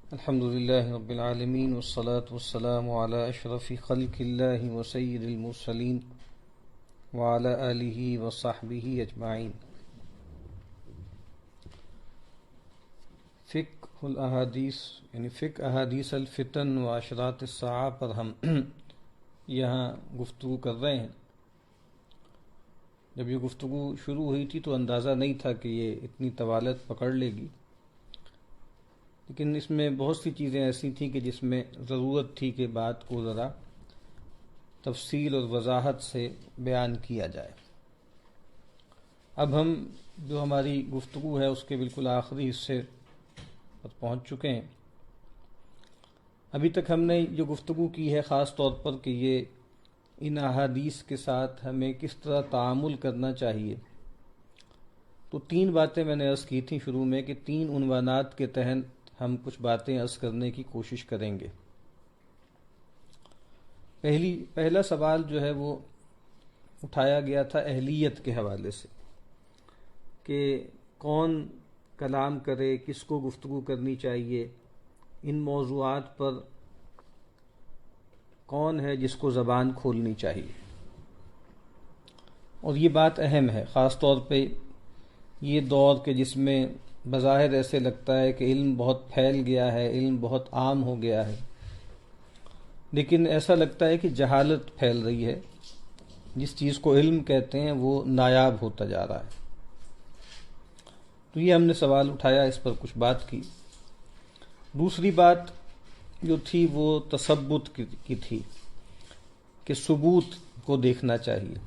الحمد لله رب العالمين والصلاة والسلام على أشرف خلق الله وسيد المرسلين وعلى آله وصحبه أجمعين. فقہ الاحادیث یعنی فقہ احادیث الفتن و اشراط الساعہ پر ہم یہاں گفتگو کر رہے ہیں. جب یہ گفتگو شروع ہوئی تھی تو اندازہ نہیں تھا کہ یہ اتنی طوالت پکڑ لے گی، لیکن اس میں بہت سی چیزیں ایسی تھیں کہ جس میں ضرورت تھی کہ بات کو ذرا تفصیل اور وضاحت سے بیان کیا جائے. اب ہم جو ہماری گفتگو ہے اس کے بالکل آخری حصے پر پہنچ چکے ہیں. ابھی تک ہم نے جو گفتگو کی ہے خاص طور پر کہ یہ ان احادیث کے ساتھ ہمیں کس طرح تعامل کرنا چاہیے، تو 3 باتیں میں نے عرض کی تھیں شروع میں کہ 3 عنوانات کے تحت ہم کچھ باتیں عرض کرنے کی کوشش کریں گے. پہلا سوال جو ہے وہ اٹھایا گیا تھا اہلیت کے حوالے سے کہ کون کلام کرے، کس کو گفتگو کرنی چاہیے، ان موضوعات پر کون ہے جس کو زبان کھولنی چاہیے. اور یہ بات اہم ہے، خاص طور پہ یہ دور کہ جس میں بظاہر ایسے لگتا ہے کہ علم بہت پھیل گیا ہے، علم بہت عام ہو گیا ہے، لیکن ایسا لگتا ہے کہ جہالت پھیل رہی ہے. جس چیز کو علم کہتے ہیں وہ نایاب ہوتا جا رہا ہے. تو یہ ہم نے سوال اٹھایا، اس پر کچھ بات کی. دوسری بات جو تھی وہ تثبت کی تھی کہ ثبوت کو دیکھنا چاہیے،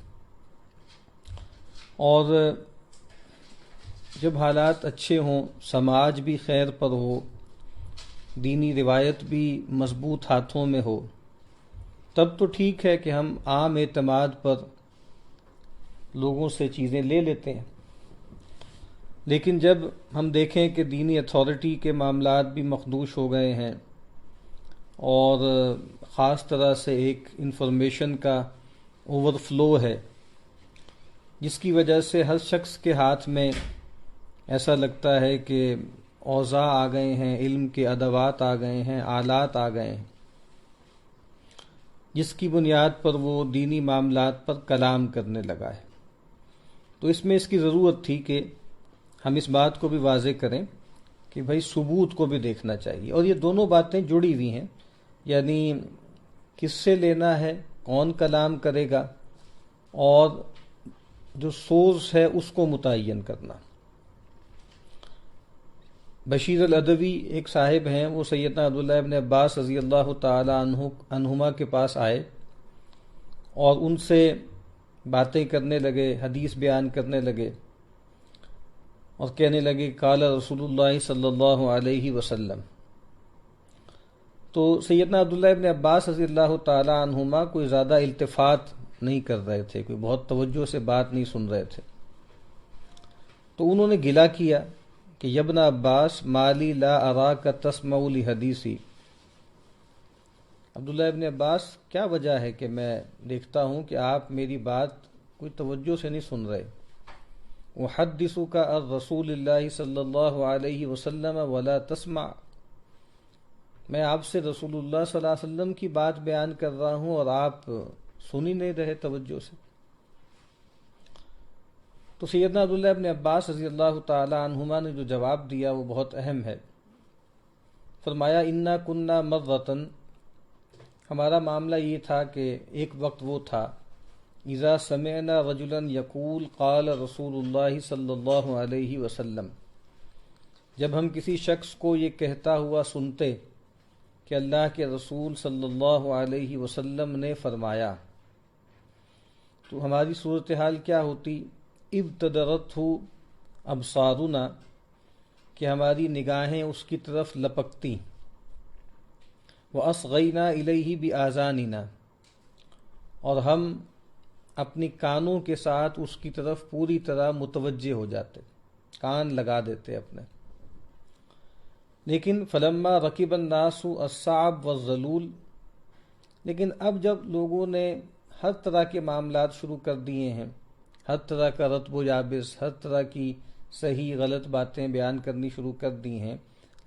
اور جب حالات اچھے ہوں، سماج بھی خیر پر ہو، دینی روایت بھی مضبوط ہاتھوں میں ہو، تب تو ٹھیک ہے کہ ہم عام اعتماد پر لوگوں سے چیزیں لے لیتے ہیں. لیکن جب ہم دیکھیں کہ دینی اتھارٹی کے معاملات بھی مخدوش ہو گئے ہیں اور خاص طرح سے ایک انفارمیشن کا اوور فلو ہے جس کی وجہ سے ہر شخص کے ہاتھ میں ایسا لگتا ہے کہ اوضاع آ گئے ہیں، علم کے ادوات آ گئے ہیں، آلات آ گئے ہیں، جس کی بنیاد پر وہ دینی معاملات پر کلام کرنے لگا ہے. تو اس میں اس کی ضرورت تھی کہ ہم اس بات کو بھی واضح کریں کہ بھائی ثبوت کو بھی دیکھنا چاہیے. اور یہ دونوں باتیں جڑی ہوئی ہیں، یعنی کس سے لینا ہے، کون کلام کرے گا، اور جو سورس ہے اس کو متعین کرنا. بشیر الادوی ایک صاحب ہیں، وہ سیدنا عبداللہ ابن عباس رضی اللہ تعالی عنہما کے پاس آئے اور ان سے باتیں کرنے لگے، حدیث بیان کرنے لگے اور کہنے لگے قال رسول اللہ صلی اللہ علیہ وسلم. تو سیدنا عبداللہ ابن عباس رضی اللہ تعالی عنہما کوئی زیادہ التفات نہیں کر رہے تھے، کوئی بہت توجہ سے بات نہیں سن رہے تھے. تو انہوں نے گلہ کیا کہ یبن عباس مالی لا اراک تسمع لحدیثی. عبداللہ ابن عباس کیا وجہ ہے کہ میں دیکھتا ہوں کہ آپ میری بات کوئی توجہ سے نہیں سن رہے. احدثک عن رسول اللہ صلی اللہ علیہ وسلم ولا تسمع. میں آپ سے رسول اللہ صلی اللہ علیہ وسلم کی بات بیان کر رہا ہوں اور آپ سن ہی نہیں رہے توجہ سے. تو سیدنا عبداللہ ابن عباس رضی اللہ تعالی عنہما نے جو جواب دیا وہ بہت اہم ہے. فرمایا انا کننا مرۃً، ہمارا معاملہ یہ تھا کہ ایک وقت وہ تھا اذا سمعنا رجلا یقول قال رسول اللہ صلی اللہ علیہ وسلم، جب ہم کسی شخص کو یہ کہتا ہوا سنتے کہ اللہ کے رسول صلی اللہ علیہ وسلم نے فرمایا، تو ہماری صورتحال کیا ہوتی؟ ابتدرتہ ابصارنا، کہ ہماری نگاہیں اس کی طرف لپکتی، وَأَصْغَيْنَا إِلَيْهِ بِآذَانِنَا، اور ہم اپنی کانوں کے ساتھ اس کی طرف پوری طرح متوجہ ہو جاتے، کان لگا دیتے اپنے. لیکن فلما رکب الناس الصعب والذلول، لیکن اب جب لوگوں نے ہر طرح کے معاملات شروع کر دیے ہیں، ہر طرح کا رطب و یابس، ہر طرح کی صحیح غلط باتیں بیان کرنی شروع کر دی ہیں،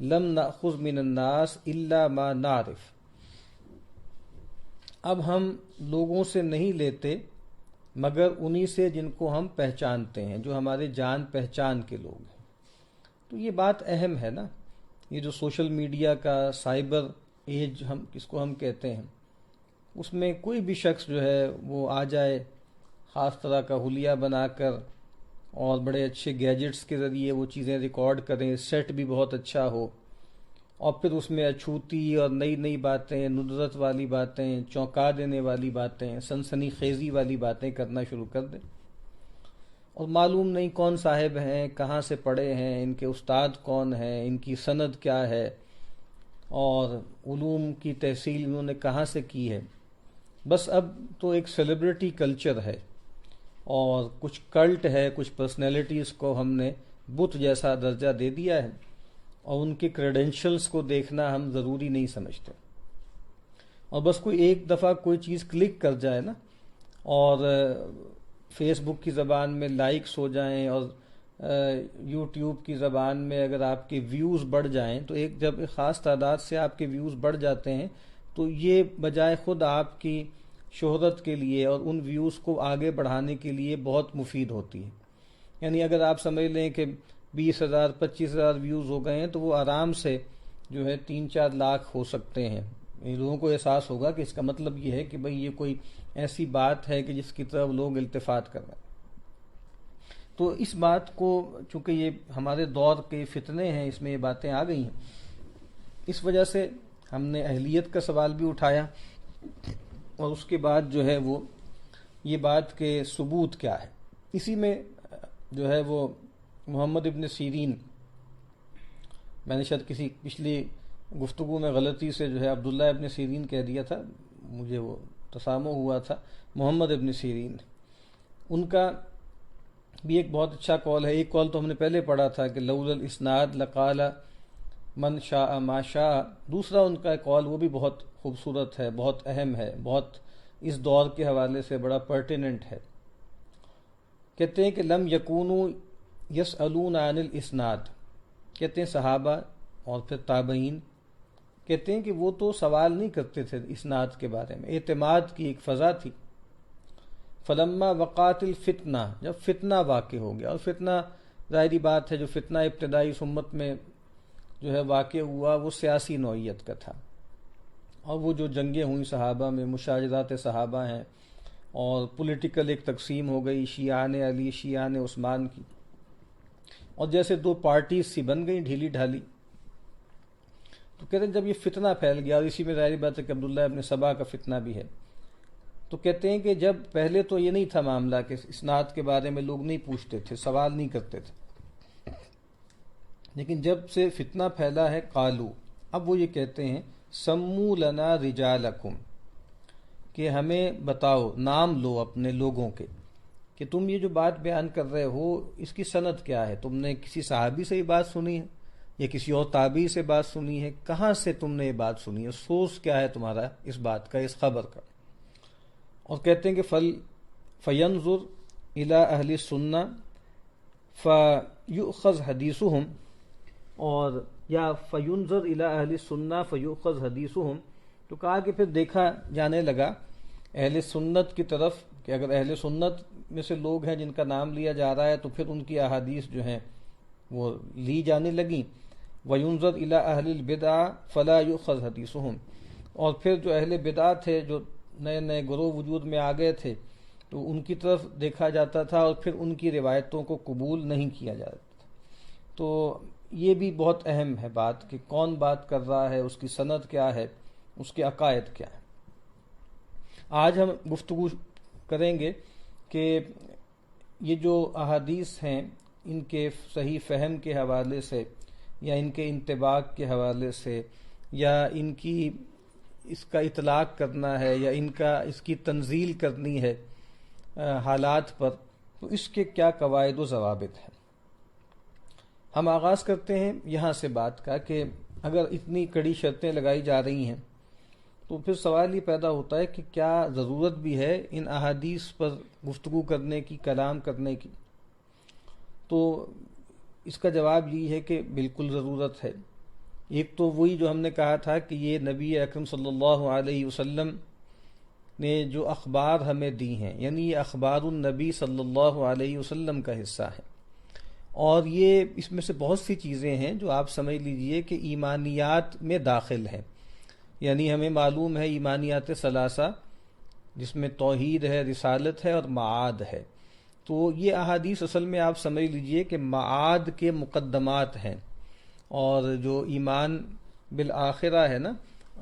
لم نأخذ من الناس الا ما نعرف، اب ہم لوگوں سے نہیں لیتے مگر انہی سے جن کو ہم پہچانتے ہیں، جو ہمارے جان پہچان کے لوگ ہیں۔ تو یہ بات اہم ہے نا، یہ جو سوشل میڈیا کا سائبر ایج ہم کس کو ہم کہتے ہیں، اس میں کوئی بھی شخص جو ہے وہ آ جائے خاص طرح کا حلیہ بنا کر، اور بڑے اچھے گیجٹس کے ذریعے وہ چیزیں ریکارڈ کریں، سیٹ بھی بہت اچھا ہو، اور پھر اس میں اچھوتی اور نئی نئی باتیں، ندرت والی باتیں، چونکا دینے والی باتیں، سنسنی خیزی والی باتیں کرنا شروع کر دیں، اور معلوم نہیں کون صاحب ہیں، کہاں سے پڑھے ہیں، ان کے استاد کون ہیں، ان کی سند کیا ہے، اور علوم کی تحصیل انہوں نے کہاں سے کی ہے۔ بس اب تو ایک سیلیبریٹی کلچر ہے، اور کچھ کلٹ ہے، کچھ پرسنالٹیز کو ہم نے بت جیسا درجہ دے دیا ہے، اور ان کے کریڈینشلز کو دیکھنا ہم ضروری نہیں سمجھتے، اور بس کوئی ایک دفعہ کوئی چیز کلک کر جائے نا، اور فیس بک کی زبان میں لائکس ہو جائیں، اور یوٹیوب کی زبان میں اگر آپ کے ویوز بڑھ جائیں، تو جب ایک خاص تعداد سے آپ کے ویوز بڑھ جاتے ہیں تو یہ بجائے خود آپ کی شہرت کے لیے اور ان ویوز کو آگے بڑھانے کے لیے بہت مفید ہوتی ہے۔ یعنی اگر آپ سمجھ لیں کہ 20,000 25,000 ویوز ہو گئے ہیں تو وہ آرام سے جو ہے 3-4 لاکھ ہو سکتے ہیں۔ لوگوں کو احساس ہوگا کہ اس کا مطلب یہ ہے کہ بھئی یہ کوئی ایسی بات ہے کہ جس کی طرف لوگ التفات کر رہے ہیں۔ تو اس بات کو، چونکہ یہ ہمارے دور کے فتنے ہیں، اس میں یہ باتیں آ گئی ہیں، اس وجہ سے ہم نے اہلیت کا سوال بھی اٹھایا، اور اس کے بعد جو ہے وہ یہ بات کہ ثبوت کیا ہے۔ اسی میں جو ہے وہ محمد ابن سیرین، میں نے شاید کسی پچھلی گفتگو میں غلطی سے جو ہے عبداللہ ابن سیرین کہہ دیا تھا، مجھے وہ تسامح ہوا تھا، محمد ابن سیرین، ان کا بھی ایک بہت اچھا قول ہے۔ ایک قول تو ہم نے پہلے پڑھا تھا کہ لولا الاسناد لقال من شاء ما شاء، دوسرا ان کا قول وہ بھی بہت خوبصورت ہے، بہت اہم ہے، بہت اس دور کے حوالے سے بڑا پرٹیننٹ ہے۔ کہتے ہیں کہ لم یکونوا یسألون عن الاسناد، کہتے ہیں صحابہ اور پھر تابعین، کہتے ہیں کہ وہ تو سوال نہیں کرتے تھے اسناد کے بارے میں، اعتماد کی ایک فضا تھی۔ فلما وقعت الفتنہ، جب فتنہ واقع ہو گیا، اور فتنہ ظاہری بات ہے، جو فتنہ ابتدائی اس امت میں جو ہے واقع ہوا وہ سیاسی نوعیت کا تھا، اور وہ جو جنگیں ہوئیں صحابہ میں، مشاجرات صحابہ ہیں، اور پولیٹیکل ایک تقسیم ہو گئی شیعان علی شیعان عثمان کی، اور جیسے دو پارٹیز سی بن گئی ڈھیلی ڈھالی۔ تو کہتے ہیں جب یہ فتنہ پھیل گیا، اور اسی میں ظاہری بات ہے کہ عبداللہ ابن سبا کا فتنہ بھی ہے، تو کہتے ہیں کہ جب پہلے تو یہ نہیں تھا معاملہ کہ اسناد کے بارے میں لوگ نہیں پوچھتے تھے، سوال نہیں کرتے تھے، لیکن جب سے فتنہ پھیلا ہے قالو، اب وہ یہ کہتے ہیں سمو لنا رجالکم، کہ ہمیں بتاؤ، نام لو اپنے لوگوں کے، کہ تم یہ جو بات بیان کر رہے ہو اس کی سند کیا ہے، تم نے کسی صحابی سے یہ بات سنی ہے یا کسی اور تابعی سے بات سنی ہے، کہاں سے تم نے یہ بات سنی ہے، سورس کیا ہے تمہارا اس بات کا، اس خبر کا۔ اور کہتے ہیں کہ فینظر الی اہل السنہ فیؤخذ حدیثہم، اور یا فینظر الی اہل السنہ فیؤخذ حدیثہم، تو کہا کہ پھر دیکھا جانے لگا اہل سنت کی طرف، کہ اگر اہل سنت میں سے لوگ ہیں جن کا نام لیا جا رہا ہے تو پھر ان کی احادیث جو ہیں وہ لی جانے لگیں۔ وینظر الی اہل البدع فلا یؤخذ حدیثہم، اور پھر جو اہل بدع تھے، جو نئے نئے گروہ وجود میں آ گئے تھے، تو ان کی طرف دیکھا جاتا تھا اور پھر ان کی روایتوں کو قبول نہیں کیا جاتا تھا۔ تو یہ بھی بہت اہم ہے بات کہ کون بات کر رہا ہے، اس کی سند کیا ہے، اس کے عقائد کیا ہے۔ آج ہم گفتگو کریں گے کہ یہ جو احادیث ہیں ان کے صحیح فہم کے حوالے سے، یا ان کے انطباق کے حوالے سے، یا ان کی اس کا اطلاق کرنا ہے، یا اس کی تنزیل کرنی ہے حالات پر، تو اس کے کیا قواعد و ضوابط ہیں۔ ہم آغاز کرتے ہیں یہاں سے بات کا کہ اگر اتنی کڑی شرطیں لگائی جا رہی ہیں تو پھر سوال یہ پیدا ہوتا ہے کہ کیا ضرورت بھی ہے ان احادیث پر گفتگو کرنے کی، کلام کرنے کی؟ تو اس کا جواب یہ ہے کہ بالکل ضرورت ہے، ایک تو وہی جو ہم نے کہا تھا کہ یہ نبی اکرم صلی اللہ علیہ وسلم نے جو اخبار ہمیں دی ہیں، یعنی یہ اخبار النبی صلی اللہ علیہ وسلم کا حصہ ہے، اور یہ اس میں سے بہت سی چیزیں ہیں جو آپ سمجھ لیجئے کہ ایمانیات میں داخل ہیں. یعنی ہمیں معلوم ہے ایمانیات ثلاثہ، جس میں توحید ہے، رسالت ہے اور معاد ہے. تو یہ احادیث اصل میں آپ سمجھ لیجئے کہ معاد کے مقدمات ہیں، اور جو ایمان بالآخرہ ہے نا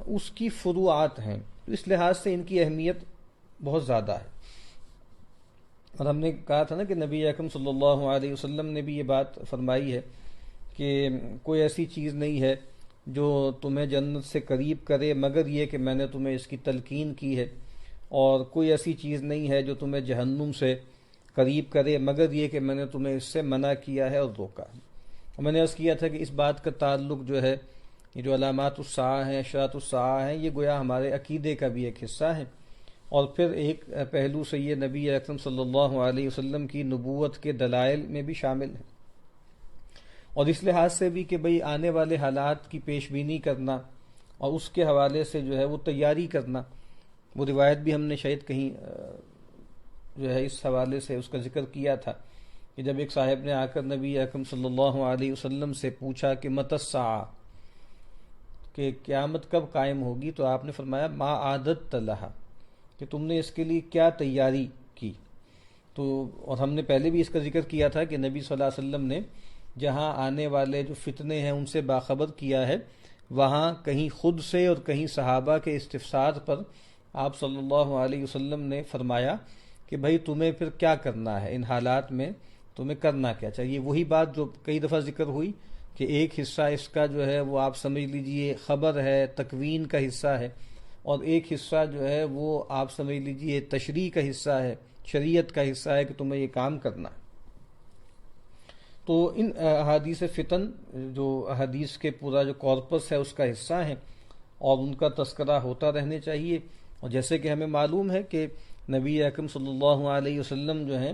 اس کی فروعات ہیں. اس لحاظ سے ان کی اہمیت بہت زیادہ ہے. اور ہم نے کہا تھا نا کہ نبی اکرم صلی اللہ علیہ وسلم نے بھی یہ بات فرمائی ہے کہ کوئی ایسی چیز نہیں ہے جو تمہیں جنت سے قریب کرے مگر یہ کہ میں نے تمہیں اس کی تلقین کی ہے، اور کوئی ایسی چیز نہیں ہے جو تمہیں جہنم سے قریب کرے مگر یہ کہ میں نے تمہیں اس سے منع کیا ہے اور روکا. اور میں نے عرض کیا تھا کہ اس بات کا تعلق جو ہے، یہ جو علامات الساعہ ہیں، اشراط الساعہ ہیں، یہ گویا ہمارے عقیدے کا بھی ایک حصہ ہے. اور پھر ایک پہلو سے یہ نبی اکرم صلی اللہ علیہ وسلم کی نبوت کے دلائل میں بھی شامل ہے، اور اس لحاظ سے بھی کہ بھئی آنے والے حالات کی پیش بینی کرنا اور اس کے حوالے سے جو ہے وہ تیاری کرنا. وہ روایت بھی ہم نے شاید کہیں جو ہے اس حوالے سے اس کا ذکر کیا تھا کہ جب ایک صاحب نے آ کر نبی اکرم صلی اللہ علیہ وسلم سے پوچھا کہ متی الساعہ، کہ قیامت کب قائم ہوگی، تو آپ نے فرمایا ما عادت لہا، کہ تم نے اس کے لیے کیا تیاری کی. تو اور ہم نے پہلے بھی اس کا ذکر کیا تھا کہ نبی صلی اللہ علیہ وسلم نے جہاں آنے والے جو فتنے ہیں ان سے باخبر کیا ہے، وہاں کہیں خود سے اور کہیں صحابہ کے استفسار پر آپ صلی اللہ علیہ وسلم نے فرمایا کہ بھئی تمہیں پھر کیا کرنا ہے، ان حالات میں تمہیں کرنا کیا چاہیے. وہی بات جو کئی دفعہ ذکر ہوئی کہ ایک حصہ اس کا جو ہے وہ آپ سمجھ لیجئے خبر ہے، تکوین کا حصہ ہے، اور ایک حصہ جو ہے وہ آپ سمجھ لیجئے تشریع کا حصہ ہے، شریعت کا حصہ ہے کہ تمہیں یہ کام کرنا ہے. تو ان احادیث فتن جو احادیث کے پورا جو کارپس ہے اس کا حصہ ہیں، اور ان کا تذکرہ ہوتا رہنے چاہیے. اور جیسے کہ ہمیں معلوم ہے کہ نبی اکرم صلی اللہ علیہ وسلم جو ہیں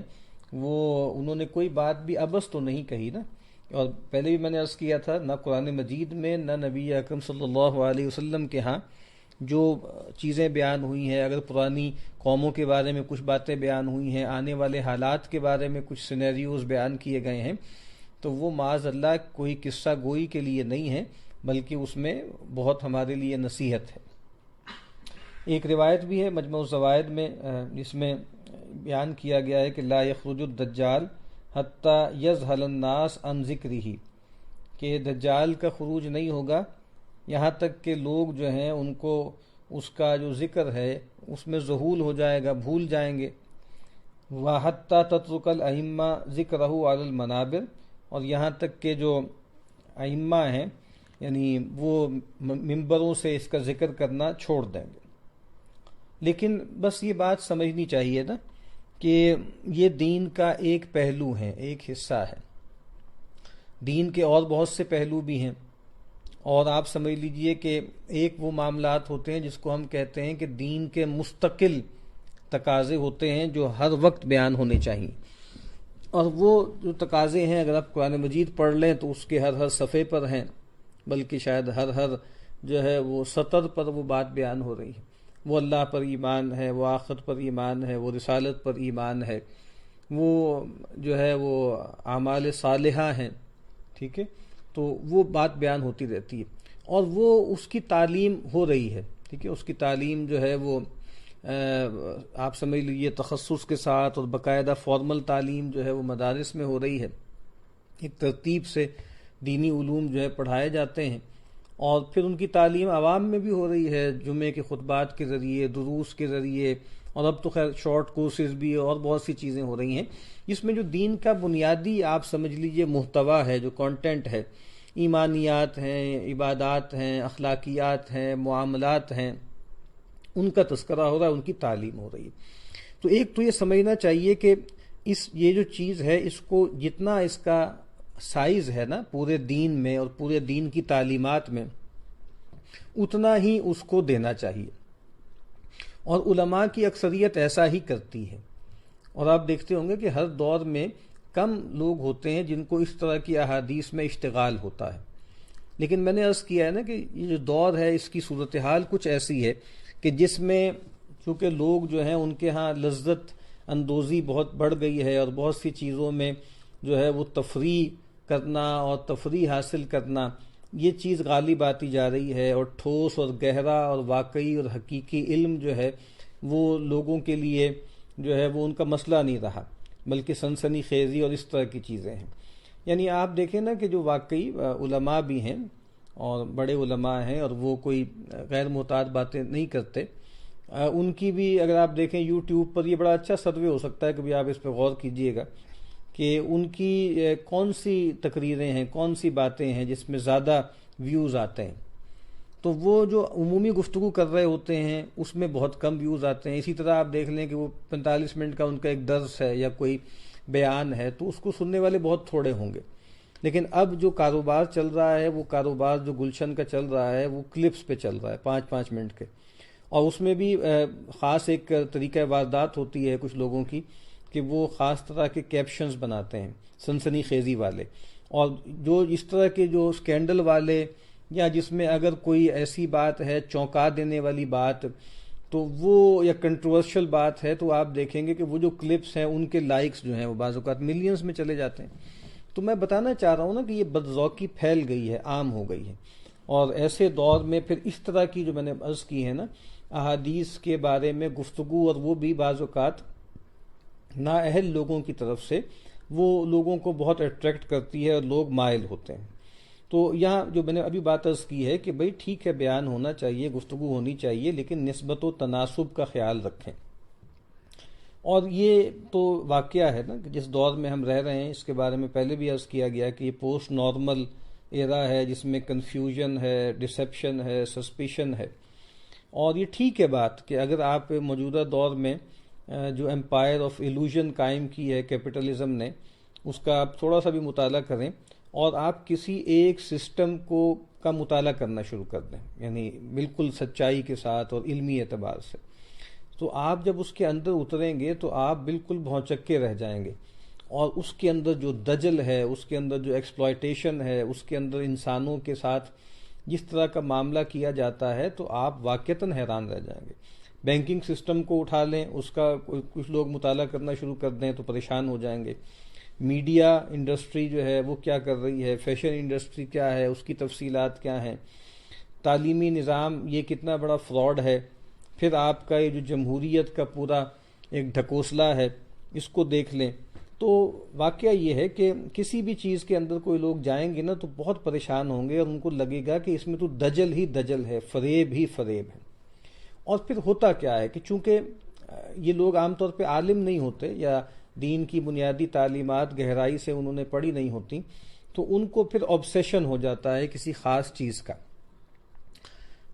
وہ انہوں نے کوئی بات بھی عبث تو نہیں کہی نا. اور پہلے بھی میں نے عرض کیا تھا، نہ قرآن مجید میں نہ نبی اکرم صلی اللہ علیہ وسلم کے ہاں جو چیزیں بیان ہوئی ہیں، اگر پرانی قوموں کے بارے میں کچھ باتیں بیان ہوئی ہیں، آنے والے حالات کے بارے میں کچھ سینیریوز بیان کیے گئے ہیں، تو وہ معاذ اللہ کوئی قصہ گوئی کے لیے نہیں ہے، بلکہ اس میں بہت ہمارے لیے نصیحت ہے. ایک روایت بھی ہے مجموع الزوائد میں، جس میں بیان کیا گیا ہے کہ لا یخرج الدجال حتی یذہل الناس عن ذکرہ، کہ دجال کا خروج نہیں ہوگا یہاں تک کہ لوگ جو ہیں ان کو اس کا جو ذکر ہے اس میں ذہول ہو جائے گا، بھول جائیں گے. وحتی تترک الائمہ ذکرہ علی المنابر، اور یہاں تک کہ جو ائمہ ہیں یعنی وہ ممبروں سے اس کا ذکر کرنا چھوڑ دیں گے. لیکن بس یہ بات سمجھنی چاہیے نا کہ یہ دین کا ایک پہلو ہے، ایک حصہ ہے. دین کے اور بہت سے پہلو بھی ہیں، اور آپ سمجھ لیجئے کہ ایک وہ معاملات ہوتے ہیں جس کو ہم کہتے ہیں کہ دین کے مستقل تقاضے ہوتے ہیں جو ہر وقت بیان ہونے چاہیے. اور وہ جو تقاضے ہیں اگر آپ قرآن مجید پڑھ لیں تو اس کے ہر صفحے پر ہیں، بلکہ شاید ہر جو ہے وہ سطر پر وہ بات بیان ہو رہی ہے. وہ اللہ پر ایمان ہے، وہ آخرت پر ایمان ہے، وہ رسالت پر ایمان ہے، وہ جو ہے وہ اعمال صالحہ ہیں. ٹھیک ہے، تو وہ بات بیان ہوتی رہتی ہے، اور وہ اس کی تعلیم ہو رہی ہے. ٹھیک ہے، اس کی تعلیم جو ہے وہ آپ سمجھ لیجیے تخصص کے ساتھ اور باقاعدہ فارمل تعلیم جو ہے وہ مدارس میں ہو رہی ہے. ایک ترتیب سے دینی علوم جو ہے پڑھائے جاتے ہیں، اور پھر ان کی تعلیم عوام میں بھی ہو رہی ہے، جمعے کے خطبات کے ذریعے، دروس کے ذریعے، اور اب تو خیر شارٹ کورسز بھی اور بہت سی چیزیں ہو رہی ہیں جس میں جو دین کا بنیادی آپ سمجھ لیجئے محتوا ہے، جو کانٹینٹ ہے، ایمانیات ہیں، عبادات ہیں، اخلاقیات ہیں، معاملات ہیں، ان کا تذکرہ ہو رہا ہے، ان کی تعلیم ہو رہی ہے. تو ایک تو یہ سمجھنا چاہیے کہ یہ جو چیز ہے اس کو جتنا اس کا سائز ہے نا پورے دین میں اور پورے دین کی تعلیمات میں، اتنا ہی اس کو دینا چاہیے. اور علماء کی اکثریت ایسا ہی کرتی ہے. اور آپ دیکھتے ہوں گے کہ ہر دور میں کم لوگ ہوتے ہیں جن کو اس طرح کی احادیث میں اشتغال ہوتا ہے. لیکن میں نے عرض کیا ہے نا کہ یہ جو دور ہے اس کی صورتحال کچھ ایسی ہے کہ جس میں چونکہ لوگ جو ہیں ان کے ہاں لذت اندوزی بہت بڑھ گئی ہے، اور بہت سی چیزوں میں جو ہے وہ تفریح کرنا اور تفریح حاصل کرنا یہ چیز غالب آتی جا رہی ہے، اور ٹھوس اور گہرا اور واقعی اور حقیقی علم جو ہے وہ لوگوں کے لیے جو ہے وہ ان کا مسئلہ نہیں رہا، بلکہ سنسنی خیزی اور اس طرح کی چیزیں ہیں۔ یعنی آپ دیکھیں نا کہ جو واقعی علماء بھی ہیں اور بڑے علماء ہیں اور وہ کوئی غیر محتاط باتیں نہیں کرتے، ان کی بھی اگر آپ دیکھیں یوٹیوب پر یہ بڑا اچھا سروے ہو سکتا ہے، کبھی آپ اس پہ غور کیجئے گا کہ ان کی کون سی تقریریں ہیں، کون سی باتیں ہیں جس میں زیادہ ویوز آتے ہیں، تو وہ جو عمومی گفتگو کر رہے ہوتے ہیں اس میں بہت کم ویوز آتے ہیں۔ اسی طرح آپ دیکھ لیں کہ وہ 45 منٹ کا ان کا ایک درس ہے یا کوئی بیان ہے تو اس کو سننے والے بہت تھوڑے ہوں گے، لیکن اب جو کاروبار چل رہا ہے وہ کاروبار جو گلشن کا چل رہا ہے وہ کلپس پہ چل رہا ہے 5-5 منٹ کے، اور اس میں بھی خاص ایک طریقہ واردات ہوتی ہے کچھ لوگوں کی کہ وہ خاص طرح کے کیپشنز بناتے ہیں سنسنی خیزی والے، اور جو اس طرح کے جو سکینڈل والے یا جس میں اگر کوئی ایسی بات ہے چونکا دینے والی بات تو وہ یا کنٹروورشل بات ہے تو آپ دیکھیں گے کہ وہ جو کلپس ہیں ان کے لائکس جو ہیں وہ بعض اوقات ملینز میں چلے جاتے ہیں۔ تو میں بتانا چاہ رہا ہوں نا کہ یہ بدذوقی پھیل گئی ہے، عام ہو گئی ہے، اور ایسے دور میں پھر اس طرح کی جو میں نے عرض کی ہے نا احادیث کے بارے میں گفتگو، اور وہ بھی بعض اوقات نااہل لوگوں کی طرف سے، وہ لوگوں کو بہت اٹریکٹ کرتی ہے اور لوگ مائل ہوتے ہیں۔ تو یہاں جو میں نے ابھی بات عرض کی ہے کہ بھئی ٹھیک ہے بیان ہونا چاہیے، گفتگو ہونی چاہیے، لیکن نسبت و تناسب کا خیال رکھیں۔ اور یہ تو واقعہ ہے نا کہ جس دور میں ہم رہ رہے ہیں اس کے بارے میں پہلے بھی عرض کیا گیا کہ یہ پوسٹ نارمل ایرا ہے جس میں کنفیوژن ہے، ڈسیپشن ہے، سسپیشن ہے، اور یہ ٹھیک ہے بات کہ اگر آپ موجودہ دور میں جو امپائر آف ایلوژن قائم کی ہے کیپٹلزم نے، اس کا آپ تھوڑا سا بھی مطالعہ کریں اور آپ کسی ایک سسٹم کا مطالعہ کرنا شروع کر دیں، یعنی بالکل سچائی کے ساتھ اور علمی اعتبار سے، تو آپ جب اس کے اندر اتریں گے تو آپ بالکل بھونچکے رہ جائیں گے، اور اس کے اندر جو دجل ہے، اس کے اندر جو ایکسپلائٹیشن ہے، اس کے اندر انسانوں کے ساتھ جس طرح کا معاملہ کیا جاتا ہے تو آپ واقعتاً حیران رہ جائیں گے۔ بینکنگ سسٹم کو اٹھا لیں، اس کا کچھ لوگ مطالعہ کرنا شروع کر دیں تو پریشان ہو جائیں گے۔ میڈیا انڈسٹری جو ہے وہ کیا کر رہی ہے، فیشن انڈسٹری کیا ہے، اس کی تفصیلات کیا ہیں، تعلیمی نظام یہ کتنا بڑا فراڈ ہے، پھر آپ کا یہ جو جمہوریت کا پورا ایک ڈھکوسلا ہے اس کو دیکھ لیں، تو واقعہ یہ ہے کہ کسی بھی چیز کے اندر کوئی لوگ جائیں گے نا تو بہت پریشان ہوں گے، اور ان کو لگے گا کہ اس میں تو دجل ہی دجل ہے، فریب ہی فریب ہے۔ اور پھر ہوتا کیا ہے کہ چونکہ یہ لوگ عام طور پہ عالم نہیں ہوتے یا دین کی بنیادی تعلیمات گہرائی سے انہوں نے پڑھی نہیں ہوتی، تو ان کو پھر آبسیشن ہو جاتا ہے کسی خاص چیز کا،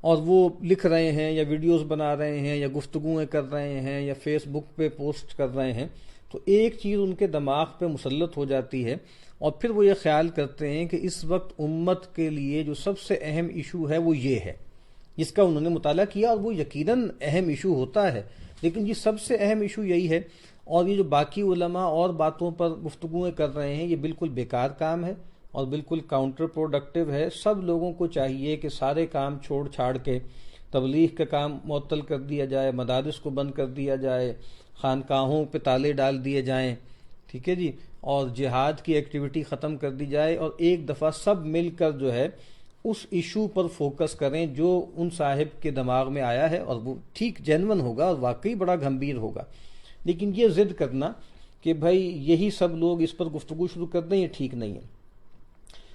اور وہ لکھ رہے ہیں یا ویڈیوز بنا رہے ہیں یا گفتگویں کر رہے ہیں یا فیس بک پہ پوسٹ کر رہے ہیں، تو ایک چیز ان کے دماغ پہ مسلط ہو جاتی ہے، اور پھر وہ یہ خیال کرتے ہیں کہ اس وقت امت کے لیے جو سب سے اہم ایشو ہے وہ یہ ہے، جس کا انہوں نے مطالعہ کیا، اور وہ یقیناً اہم ایشو ہوتا ہے، لیکن یہ سب سے اہم ایشو یہی ہے، اور یہ جو باقی علماء اور باتوں پر گفتگویں کر رہے ہیں یہ بالکل بیکار کام ہے اور بالکل کاؤنٹر پروڈکٹیو ہے۔ سب لوگوں کو چاہیے کہ سارے کام چھوڑ چھاڑ کے تبلیغ کا کام معطل کر دیا جائے، مدارس کو بند کر دیا جائے، خانقاہوں پہ تالے ڈال دیے جائیں، ٹھیک ہے جی، اور جہاد کی ایکٹیویٹی ختم کر دی جائے، اور ایک دفعہ سب مل کر جو ہے اس ایشو پر فوکس کریں جو ان صاحب کے دماغ میں آیا ہے، اور وہ ٹھیک جینون ہوگا اور واقعی بڑا گھمبیر ہوگا، لیکن یہ ضد کرنا کہ بھائی یہی سب لوگ اس پر گفتگو شروع کر دیں یہ ٹھیک نہیں ہے۔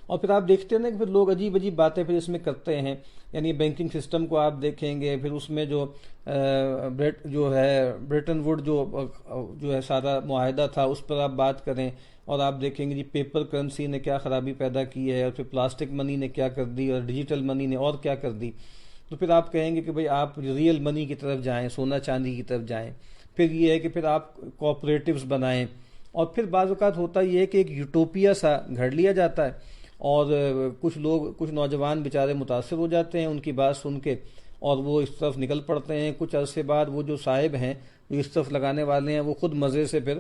اور پھر آپ دیکھتے ہیں نا کہ پھر لوگ عجیب عجیب باتیں پھر اس میں کرتے ہیں، یعنی بینکنگ سسٹم کو آپ دیکھیں گے، پھر اس میں جو ہے برٹن ووڈ جو ہے سارا معاہدہ تھا اس پر آپ بات کریں، اور آپ دیکھیں گے جی پیپر کرنسی نے کیا خرابی پیدا کی ہے، اور پھر پلاسٹک منی نے کیا کر دی، اور ڈیجیٹل منی نے اور کیا کر دی، تو پھر آپ کہیں گے کہ بھئی آپ ریئل منی کی طرف جائیں، سونا چاندی کی طرف جائیں، پھر یہ ہے کہ پھر آپ کوآپریٹیوز بنائیں، اور پھر بعض اوقات ہوتا یہ ہے کہ ایک یوٹوپیا سا گھڑ لیا جاتا ہے، اور کچھ نوجوان بیچارے متاثر ہو جاتے ہیں ان کی بات سن کے، اور وہ اس طرف نکل پڑتے ہیں، کچھ عرصے بعد وہ جو صاحب ہیں جو اس طرف لگانے والے ہیں وہ خود مزے سے پھر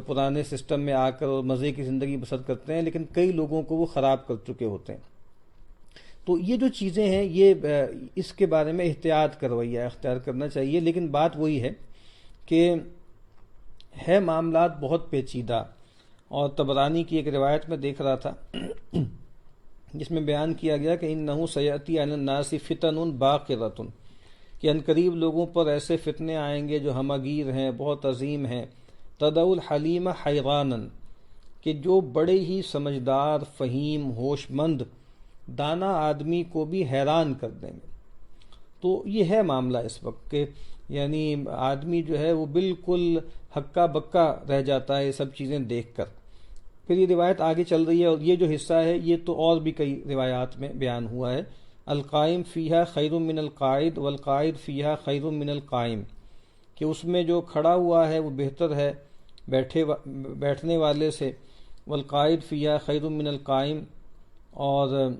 پرانے سسٹم میں آ کر اور مزے کی زندگی بسر کرتے ہیں، لیکن کئی لوگوں کو وہ خراب کر چکے ہوتے ہیں۔ تو یہ جو چیزیں ہیں یہ اس کے بارے میں احتیاط کا رویہ اختیار کرنا چاہیے، لیکن بات وہی ہے کہ ہے معاملات بہت پیچیدہ. اور طبرانی کی ایک روایت میں دیکھ رہا تھا جس میں بیان کیا گیا کہ انہو سیاتی علی الناس فتن باقرۃ، کہ عنقریب لوگوں پر ایسے فتنے آئیں گے جو ہمگیر ہیں، بہت عظیم ہیں. تدعو الحلیم حیرانا، کہ جو بڑے ہی سمجھدار، فہیم، ہوش مند، دانا آدمی کو بھی حیران کر دیں گے. تو یہ ہے معاملہ اس وقت کہ یعنی آدمی جو ہے وہ بالکل ہکا بکا رہ جاتا ہے یہ سب چیزیں دیکھ کر. پھر یہ روایت آگے چل رہی ہے، اور یہ جو حصہ ہے یہ تو اور بھی کئی روایات میں بیان ہوا ہے. القائم فیہا خیر من القائد والقائد فیہا خیر من القائم، کہ اس میں جو کھڑا ہوا ہے وہ بہتر ہے بیٹھنے والے سے. والقائد فیہا خیر من القائم، اور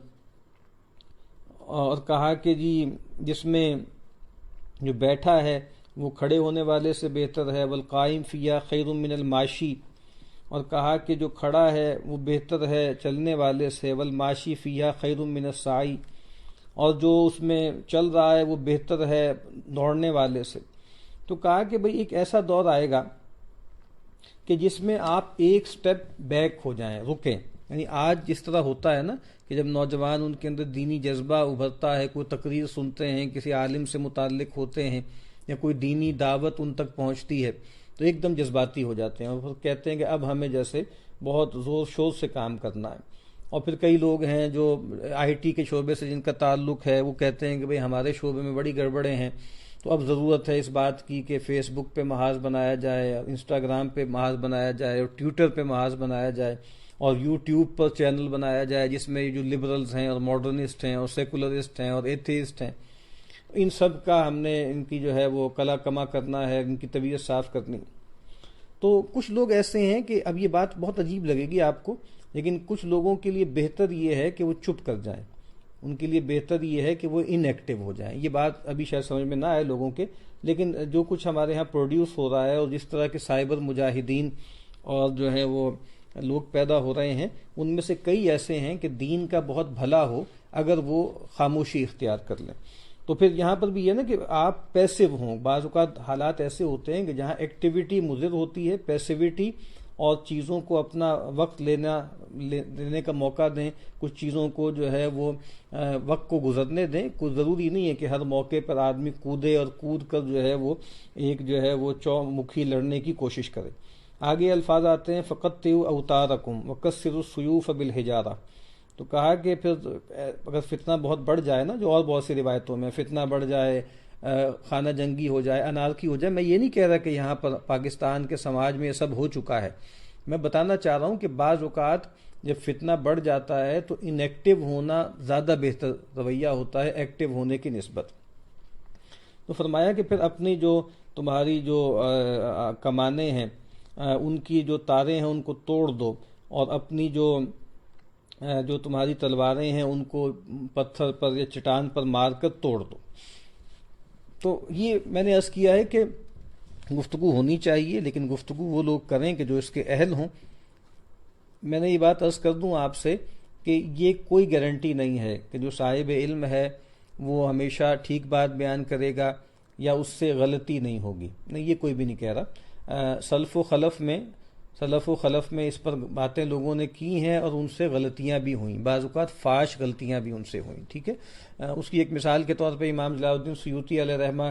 کہا کہ جی جس میں جو بیٹھا ہے وہ کھڑے ہونے والے سے بہتر ہے. والقائم فیہا خیر من الماشی، اور کہا کہ جو کھڑا ہے وہ بہتر ہے چلنے والے سے. والماشی فیہا خیر من السعی، اور جو اس میں چل رہا ہے وہ بہتر ہے دوڑنے والے سے. تو کہا کہ بھئی ایک ایسا دور آئے گا کہ جس میں آپ ایک سٹیپ بیک ہو جائیں، رکیں. یعنی آج جس طرح ہوتا ہے نا کہ جب نوجوان ان کے اندر دینی جذبہ ابھرتا ہے، کوئی تقریر سنتے ہیں، کسی عالم سے متعلق ہوتے ہیں یا کوئی دینی دعوت ان تک پہنچتی ہے، تو ایک دم جذباتی ہو جاتے ہیں اور پھر کہتے ہیں کہ اب ہمیں جیسے بہت زور شور سے کام کرنا ہے. اور پھر کئی لوگ ہیں جو آئی ٹی کے شعبے سے جن کا تعلق ہے وہ کہتے ہیں کہ بھئی ہمارے شعبے میں بڑی گڑبڑیں ہیں، تو اب ضرورت ہے اس بات کی کہ فیس بک پہ محاذ بنایا جائے، انسٹاگرام پہ محاذ بنایا جائے، اور ٹویٹر پہ محاذ بنایا جائے، اور یوٹیوب پر چینل بنایا جائے جس میں جو لبرلز ہیں اور ماڈرنسٹ ہیں اور سیکولرسٹ ہیں اور ایتھیسٹ ہیں، ان سب کا ہم نے ان کی جو ہے وہ کلا کما کرنا ہے، ان کی طبیعت صاف کرنی. تو کچھ لوگ ایسے ہیں کہ اب یہ بات بہت عجیب لگے گی آپ کو، لیکن کچھ لوگوں کے لیے بہتر یہ ہے کہ وہ چپ کر جائیں. ان کے لیے بہتر یہ ہے کہ وہ ان ایکٹیو ہو جائیں. یہ بات ابھی شاید سمجھ میں نہ آئے لوگوں کے، لیکن جو کچھ ہمارے ہاں پروڈیوس ہو رہا ہے اور جس طرح کے سائبر مجاہدین اور جو ہے وہ لوگ پیدا ہو رہے ہیں، ان میں سے کئی ایسے ہیں کہ دین کا بہت بھلا ہو اگر وہ خاموشی اختیار کر لیں. تو پھر یہاں پر بھی یہ نا کہ آپ پیسو ہوں. بعض اوقات حالات ایسے ہوتے ہیں کہ جہاں ایکٹیویٹی مضر ہوتی ہے، پیسیویٹی، اور چیزوں کو اپنا وقت لینے کا موقع دیں، کچھ چیزوں کو جو ہے وہ وقت کو گزرنے دیں. کوئی ضروری نہیں ہے کہ ہر موقع پر آدمی کودے اور کود کر جو ہے وہ ایک جو ہے وہ چومکھی لڑنے کی کوشش کرے. آگے الفاظ آتے ہیں فقطعوا اوتارکم وکسروا السیوف بالحجارہ. تو کہا کہ پھر اگر فتنہ بہت بڑھ جائے نا، جو اور بہت سی روایتوں میں فتنہ بڑھ جائے، خانہ جنگی ہو جائے، انارکی ہو جائے. میں یہ نہیں کہہ رہا کہ یہاں پر پاکستان کے سماج میں یہ سب ہو چکا ہے. میں بتانا چاہ رہا ہوں کہ بعض اوقات جب فتنہ بڑھ جاتا ہے تو انیکٹیو ہونا زیادہ بہتر رویہ ہوتا ہے ایکٹیو ہونے کی نسبت. تو فرمایا کہ پھر اپنی جو تمہاری جو کمانیں ہیں ان کی جو تاریں ہیں ان کو توڑ دو، اور اپنی جو تمہاری تلواریں ہیں ان کو پتھر پر یا چٹان پر مار کر توڑ دو. تو یہ میں نے عرض کیا ہے کہ گفتگو ہونی چاہیے، لیکن گفتگو وہ لوگ کریں کہ جو اس کے اہل ہوں. میں نے یہ بات عرض کر دوں آپ سے کہ یہ کوئی گارنٹی نہیں ہے کہ جو صاحب علم ہے وہ ہمیشہ ٹھیک بات بیان کرے گا یا اس سے غلطی نہیں ہوگی. نہیں، یہ کوئی بھی نہیں کہہ رہا. سلف و خلف میں اس پر باتیں لوگوں نے کی ہیں اور ان سے غلطیاں بھی ہوئیں، بعض اوقات فاش غلطیاں بھی ان سے ہوئیں. ٹھیک ہے، اس کی ایک مثال کے طور پہ امام جلال الدین سیوطی علیہ رحمہ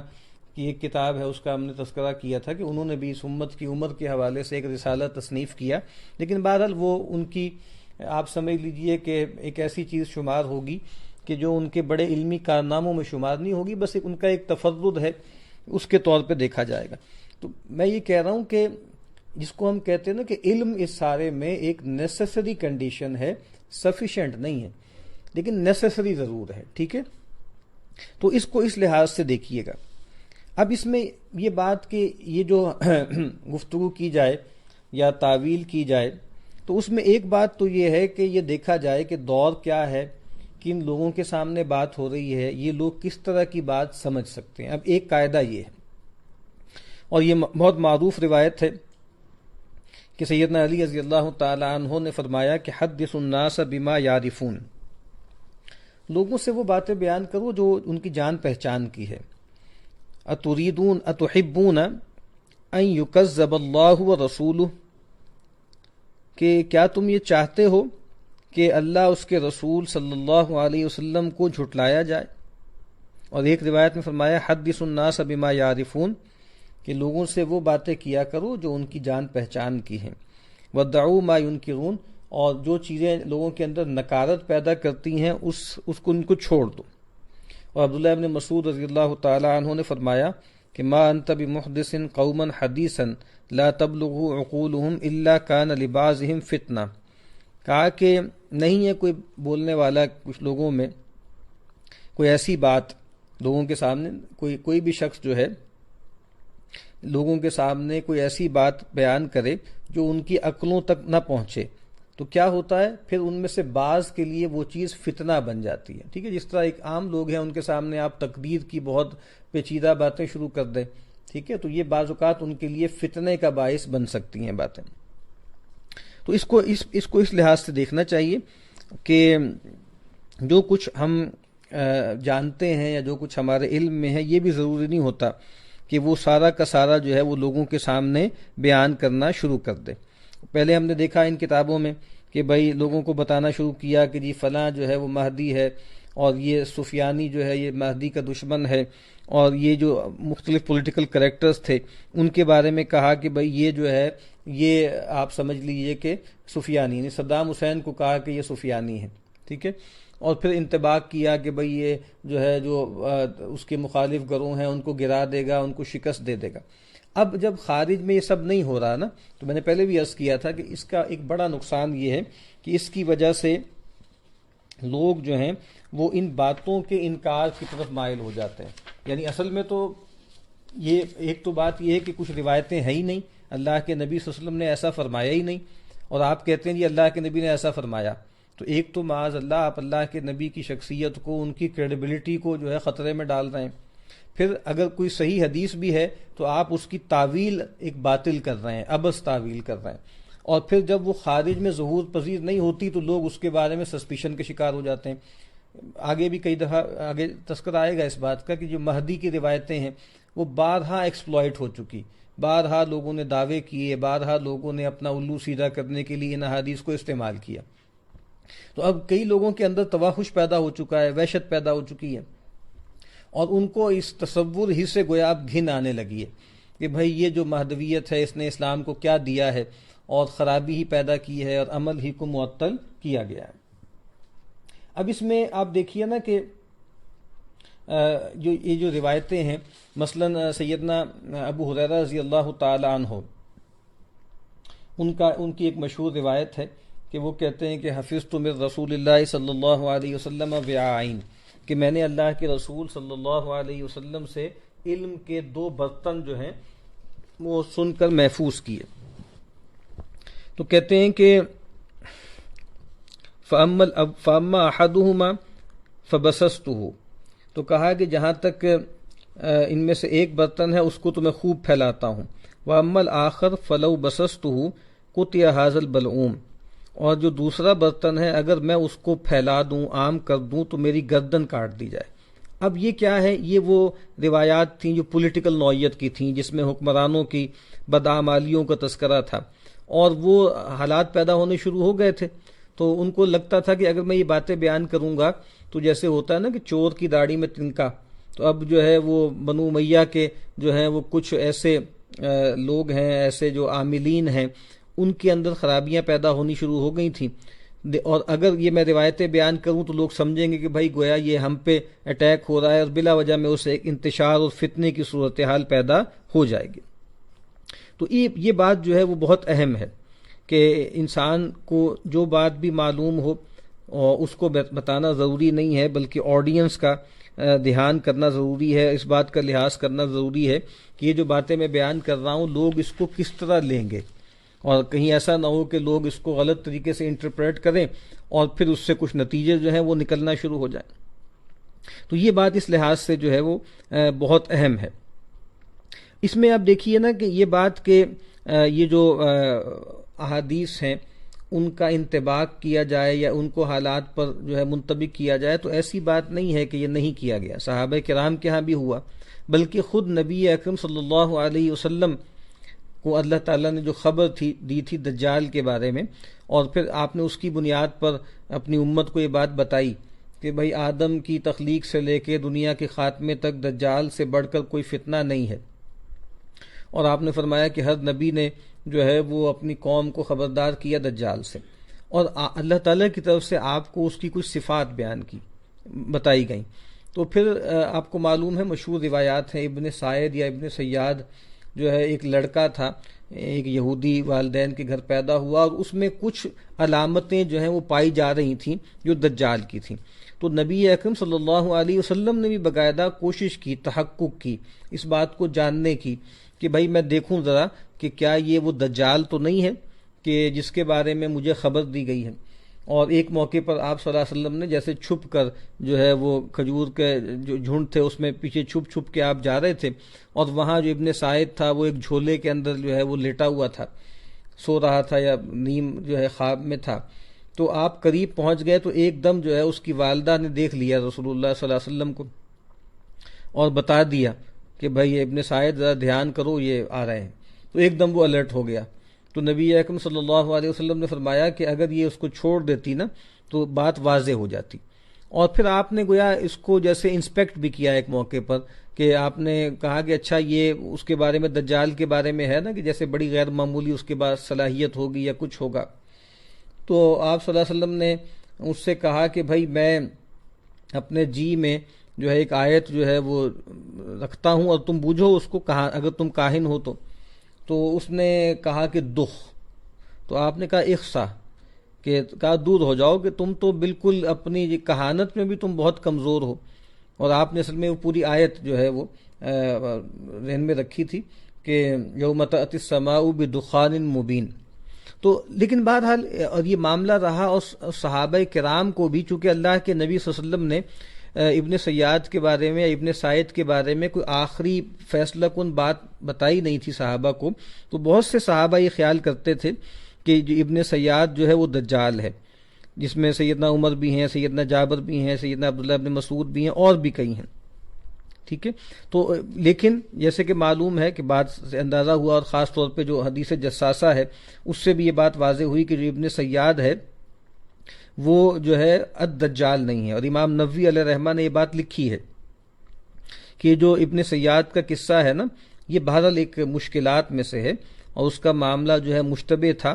کی ایک کتاب ہے، اس کا ہم نے تذکرہ کیا تھا کہ انہوں نے بھی اس امت کی عمر کے حوالے سے ایک رسالہ تصنیف کیا. لیکن بہرحال وہ ان کی آپ سمجھ لیجئے کہ ایک ایسی چیز شمار ہوگی کہ جو ان کے بڑے علمی کارناموں میں شمار نہیں ہوگی، بس ان کا ایک تفرد ہے، اس کے طور پہ دیکھا جائے گا. تو میں یہ کہہ رہا ہوں کہ جس کو ہم کہتے ہیں نا کہ علم اس سارے میں ایک نیسیسری کنڈیشن ہے، سفیشینٹ نہیں ہے، لیکن نیسیسری ضرور ہے. ٹھیک ہے، تو اس کو اس لحاظ سے دیکھیے گا. اب اس میں یہ بات کہ یہ جو گفتگو کی جائے یا تعویل کی جائے، تو اس میں ایک بات تو یہ ہے کہ یہ دیکھا جائے کہ دور کیا ہے، کن لوگوں کے سامنے بات ہو رہی ہے، یہ لوگ کس طرح کی بات سمجھ سکتے ہیں. اب ایک قاعدہ یہ ہے، اور یہ بہت معروف روایت ہے کہ سیدنا علی رضی اللہ تعالی عنہ نے فرمایا کہ حدث الناس بما یعرفون، لوگوں سے وہ باتیں بیان کرو جو ان کی جان پہچان کی ہے. اتریدون اتحبون ان یکذب اللہ ورسولہ، کہ کیا تم یہ چاہتے ہو کہ اللہ اس کے رسول صلی اللہ علیہ وسلم کو جھٹلایا جائے. اور ایک روایت میں فرمایا حدث الناس بما یعرفون، کہ لوگوں سے وہ باتیں کیا کرو جو ان کی جان پہچان کی ہیں. ودعوا ما ینکرون، اور جو چیزیں لوگوں کے اندر نکارت پیدا کرتی ہیں اس کو ان کو چھوڑ دو. اور عبداللہ ابن مسعود رضی اللہ تعالی عنہ نے فرمایا کہ ما انت بمحدث قوما حدیثا لا تبلغ عقولهم الا کان لبعضهم فتنہ. کہا کہ نہیں ہے کوئی بولنے والا کچھ لوگوں میں کوئی ایسی بات لوگوں کے سامنے، کوئی بھی شخص جو ہے لوگوں کے سامنے کوئی ایسی بات بیان کرے جو ان کی عقلوں تک نہ پہنچے، تو کیا ہوتا ہے پھر ان میں سے بعض کے لیے وہ چیز فتنہ بن جاتی ہے. ٹھیک ہے، جس طرح ایک عام لوگ ہیں ان کے سامنے آپ تقدیر کی بہت پیچیدہ باتیں شروع کر دیں، ٹھیک ہے، تو یہ بعض اوقات ان کے لیے فتنے کا باعث بن سکتی ہیں باتیں. تو اس کو اس لحاظ سے دیکھنا چاہیے کہ جو کچھ ہم جانتے ہیں یا جو کچھ ہمارے علم میں ہے، یہ بھی ضروری نہیں ہوتا کہ وہ سارا کا سارا جو ہے وہ لوگوں کے سامنے بیان کرنا شروع کر دے. پہلے ہم نے دیکھا ان کتابوں میں کہ بھائی لوگوں کو بتانا شروع کیا کہ جی فلاں جو ہے وہ مہدی ہے، اور یہ سفیانی جو ہے یہ مہدی کا دشمن ہے، اور یہ جو مختلف پولیٹیکل کریکٹرز تھے ان کے بارے میں کہا کہ بھائی یہ جو ہے یہ آپ سمجھ لیجئے کہ سفیانی، یعنی صدام حسین کو کہا کہ یہ سفیانی ہے. ٹھیک ہے، اور پھر انتباہ کیا کہ بھئی یہ جو ہے جو اس کے مخالف گروہ ہیں ان کو گرا دے گا، ان کو شکست دے دے گا. اب جب خارج میں یہ سب نہیں ہو رہا نا، تو میں نے پہلے بھی عرض کیا تھا کہ اس کا ایک بڑا نقصان یہ ہے کہ اس کی وجہ سے لوگ جو ہیں وہ ان باتوں کے انکار کی طرف مائل ہو جاتے ہیں. یعنی اصل میں تو یہ ایک تو بات یہ ہے کہ کچھ روایتیں ہیں ہی نہیں، اللہ کے نبی صلی اللہ علیہ وسلم نے ایسا فرمایا ہی نہیں، اور آپ کہتے ہیں جی اللہ کے نبی نے ایسا فرمایا. تو ایک تو معاذ اللہ آپ اللہ کے نبی کی شخصیت کو، ان کی کریڈیبلٹی کو جو ہے خطرے میں ڈال رہے ہیں. پھر اگر کوئی صحیح حدیث بھی ہے تو آپ اس کی تعویل ایک باطل کر رہے ہیں، عبث تعویل کر رہے ہیں. اور پھر جب وہ خارج میں ظہور پذیر نہیں ہوتی تو لوگ اس کے بارے میں سسپیشن کے شکار ہو جاتے ہیں. آگے بھی کئی دفعہ آگے تذکرہ آئے گا اس بات کا کہ جو مہدی کی روایتیں ہیں وہ بارہا ایکسپلائٹ ہو چکی، بارہا لوگوں نے دعوے کیے، بارہا لوگوں نے اپنا الو سیدھا کرنے کے لیے ان احادیث کو استعمال کیا. تو اب کئی لوگوں کے اندر توحش پیدا ہو چکا ہے، وحشت پیدا ہو چکی ہے، اور ان کو اس تصور ہی سے گویا اب گھن آنے لگی ہے کہ بھئی یہ جو مہدویت ہے اس نے اسلام کو کیا دیا ہے، اور خرابی ہی پیدا کی ہے اور عمل ہی کو معطل کیا گیا ہے. اب اس میں آپ دیکھیے نا کہ یہ جو روایتیں ہیں، مثلا سیدنا ابو ہریرہ رضی اللہ تعالی عنہ، ان کی ایک مشہور روایت ہے کہ وہ کہتے ہیں کہ حفظت من رسول اللہ صلی اللہ علیہ وسلم وعائن، کہ میں نے اللہ کے رسول صلی اللہ علیہ وسلم سے علم کے 2 برتن جو ہیں وہ سن کر محفوظ کیے. تو کہتے ہیں کہ فَأَمَّا أَحَدُهُمَا فَبَسَسْتُهُ، تو کہا کہ جہاں تک ان میں سے ایک برتن ہے اس کو تو میں خوب پھیلاتا ہوں. وَأَمَّا الْآخَرُ فَلَوْ بَسَسْتُهُ قُطِعَ هَذَا الْبَلْعُومُ، اور جو دوسرا برتن ہے اگر میں اس کو پھیلا دوں، عام کر دوں، تو میری گردن کاٹ دی جائے. اب یہ کیا ہے؟ یہ وہ روایات تھیں جو پولیٹیکل نوعیت کی تھیں، جس میں حکمرانوں کی بدعمالیوں کا تذکرہ تھا، اور وہ حالات پیدا ہونے شروع ہو گئے تھے. تو ان کو لگتا تھا کہ اگر میں یہ باتیں بیان کروں گا تو جیسے ہوتا ہے نا کہ چور کی داڑھی میں تنکا، تو اب جو ہے وہ بنو امیہ کے جو ہیں وہ کچھ ایسے لوگ ہیں، ایسے جو عاملین ہیں، ان کے اندر خرابیاں پیدا ہونی شروع ہو گئی تھیں. اور اگر یہ میں روایتیں بیان کروں تو لوگ سمجھیں گے کہ بھائی گویا یہ ہم پہ اٹیک ہو رہا ہے، اور بلا وجہ میں اسے ایک انتشار اور فتنے کی صورتحال پیدا ہو جائے گی. تو یہ بات جو ہے وہ بہت اہم ہے کہ انسان کو جو بات بھی معلوم ہو اس کو بتانا ضروری نہیں ہے، بلکہ آڈینس کا دھیان کرنا ضروری ہے، اس بات کا لحاظ کرنا ضروری ہے کہ یہ جو باتیں میں بیان کر رہا ہوں لوگ اس کو کس طرح لیں گے، اور کہیں ایسا نہ ہو کہ لوگ اس کو غلط طریقے سے انٹرپریٹ کریں اور پھر اس سے کچھ نتیجے جو ہیں وہ نکلنا شروع ہو جائیں. تو یہ بات اس لحاظ سے جو ہے وہ بہت اہم ہے. اس میں آپ دیکھیے نا کہ یہ بات کہ یہ جو احادیث ہیں ان کا انطباق کیا جائے یا ان کو حالات پر جو ہے منطبق کیا جائے، تو ایسی بات نہیں ہے کہ یہ نہیں کیا گیا، صحابہ کرام کے ہاں بھی ہوا، بلکہ خود نبی اکرم صلی اللہ علیہ وسلم کو اللہ تعالیٰ نے جو خبر دی تھی دجال کے بارے میں، اور پھر آپ نے اس کی بنیاد پر اپنی امت کو یہ بات بتائی کہ بھئی آدم کی تخلیق سے لے کے دنیا کے خاتمے تک دجال سے بڑھ کر کوئی فتنہ نہیں ہے، اور آپ نے فرمایا کہ ہر نبی نے جو ہے وہ اپنی قوم کو خبردار کیا دجال سے، اور اللہ تعالیٰ کی طرف سے آپ کو اس کی کچھ صفات بیان کی بتائی گئیں۔ تو پھر آپ کو معلوم ہے مشہور روایات ہیں، ابن سعید یا ابن سیاد جو ہے ایک لڑکا تھا، ایک یہودی والدین کے گھر پیدا ہوا، اور اس میں کچھ علامتیں جو ہیں وہ پائی جا رہی تھیں جو دجال کی تھیں، تو نبی اکرم صلی اللہ علیہ وسلم نے بھی باقاعدہ کوشش کی، تحقق کی، اس بات کو جاننے کی کہ بھائی میں دیکھوں ذرا کہ کیا یہ وہ دجال تو نہیں ہے کہ جس کے بارے میں مجھے خبر دی گئی ہے۔ اور ایک موقع پر آپ صلی اللہ علیہ وسلم نے جیسے چھپ کر جو ہے وہ کھجور کے جو جھنڈ تھے اس میں پیچھے چھپ چھپ کے آپ جا رہے تھے، اور وہاں جو ابن سعید تھا وہ ایک جھولے کے اندر جو ہے وہ لیٹا ہوا تھا، سو رہا تھا یا نیم جو ہے خواب میں تھا، تو آپ قریب پہنچ گئے تو ایک دم جو ہے اس کی والدہ نے دیکھ لیا رسول اللہ صلی اللہ علیہ وسلم کو اور بتا دیا کہ بھائی یہ ابن سعید ذرا دھیان کرو یہ آ رہے ہیں، تو ایک دم وہ الرٹ ہو گیا۔ تو نبی اکرم صلی اللہ علیہ وسلم نے فرمایا کہ اگر یہ اس کو چھوڑ دیتی نا تو بات واضح ہو جاتی، اور پھر آپ نے گویا اس کو جیسے انسپیکٹ بھی کیا ایک موقع پر کہ آپ نے کہا کہ اچھا یہ اس کے بارے میں دجال کے بارے میں ہے نا کہ جیسے بڑی غیر معمولی اس کے بعد صلاحیت ہوگی یا کچھ ہوگا، تو آپ صلی اللہ علیہ وسلم نے اس سے کہا کہ بھائی میں اپنے جی میں جو ہے ایک آیت جو ہے وہ رکھتا ہوں اور تم بوجھو اس کو، کہا اگر تم کاہن ہو تو اس نے کہا کہ دخ، تو آپ نے کہا اخسا، کہ کہا دور ہو جاؤ کہ تم تو بالکل اپنی کہانت میں بھی تم بہت کمزور ہو، اور آپ نے اصل میں وہ پوری آیت جو ہے وہ ذہن میں رکھی تھی کہ یوم تأتی السماء بدخان مبین۔ تو لیکن بہرحال اور یہ معاملہ رہا، اور صحابہ کرام کو بھی چونکہ اللہ کے نبی صلی اللہ علیہ وسلم نے ابن سیاد کے بارے میں یا ابن سعید کے بارے میں کوئی آخری فیصلہ کن بات بتائی نہیں تھی صحابہ کو، تو بہت سے صحابہ یہ خیال کرتے تھے کہ جو ابن سیاد جو ہے وہ دجال ہے، جس میں سیدنا عمر بھی ہیں، سیدنا جابر بھی ہیں، سیدنا عبداللہ ابن مسعود بھی ہیں، اور بھی کئی ہیں، ٹھیک ہے۔ تو لیکن جیسے کہ معلوم ہے کہ بات سے اندازہ ہوا، اور خاص طور پہ جو حدیث جساسہ ہے اس سے بھی یہ بات واضح ہوئی کہ جو ابن سیاد ہے وہ جو ہے الدجال نہیں ہے، اور امام نووی علیہ رحمہ نے یہ بات لکھی ہے کہ جو ابن سیاد کا قصہ ہے نا یہ بہرحال ایک مشکلات میں سے ہے، اور اس کا معاملہ جو ہے مشتبہ تھا،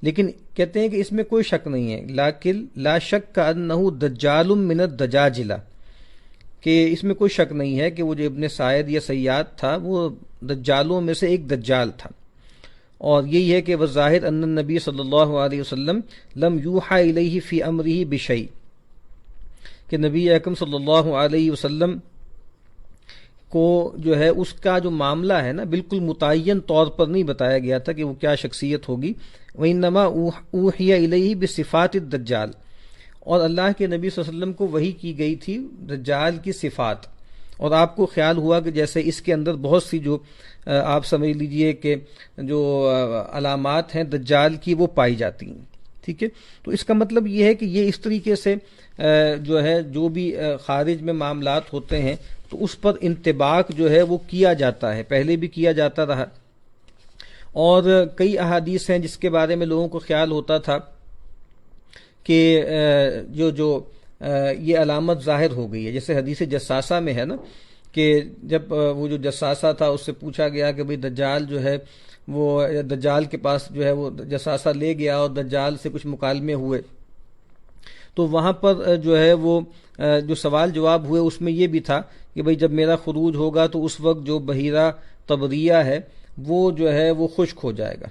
لیکن کہتے ہیں کہ اس میں کوئی شک نہیں ہے، لیکن لا شک انہ دجال من الدجاجلہ، کہ اس میں کوئی شک نہیں ہے کہ وہ جو ابن سعید یا سیاد تھا وہ دجالوں میں سے ایک دجال تھا، اور یہی ہے کہ وظاہر ان النبی صلی اللہ علیہ وسلم لم یوحى الیہ فی امرہ بشیء، کہ نبی اکرم صلی اللہ علیہ وسلم کو جو ہے اس کا جو معاملہ ہے نا بالکل متعین طور پر نہیں بتایا گیا تھا کہ وہ کیا شخصیت ہوگی، وانما اوحی الیہ بصفات الدجال، اور اللہ کے نبی صلی اللہ علیہ وسلم کو وحی کی گئی تھی دجال کی صفات، اور آپ کو خیال ہوا کہ جیسے اس کے اندر بہت سی جو آپ سمجھ لیجئے کہ جو علامات ہیں دجال کی وہ پائی جاتی ہیں، ٹھیک ہے۔ تو اس کا مطلب یہ ہے کہ یہ اس طریقے سے جو ہے جو بھی خارج میں معاملات ہوتے ہیں تو اس پر انطباق جو ہے وہ کیا جاتا ہے، پہلے بھی کیا جاتا رہا، اور کئی احادیث ہیں جس کے بارے میں لوگوں کو خیال ہوتا تھا کہ جو یہ علامت ظاہر ہو گئی ہے، جیسے حدیث جساسہ میں ہے نا کہ جب وہ جو جساسہ تھا اس سے پوچھا گیا کہ بھئی دجال جو ہے وہ دجال کے پاس جو ہے وہ جساسہ لے گیا اور دجال سے کچھ مکالمے ہوئے، تو وہاں پر جو ہے وہ جو سوال جواب ہوئے اس میں یہ بھی تھا کہ بھئی جب میرا خروج ہوگا تو اس وقت جو بحیرہ طبریہ ہے وہ جو ہے وہ خشک ہو جائے گا۔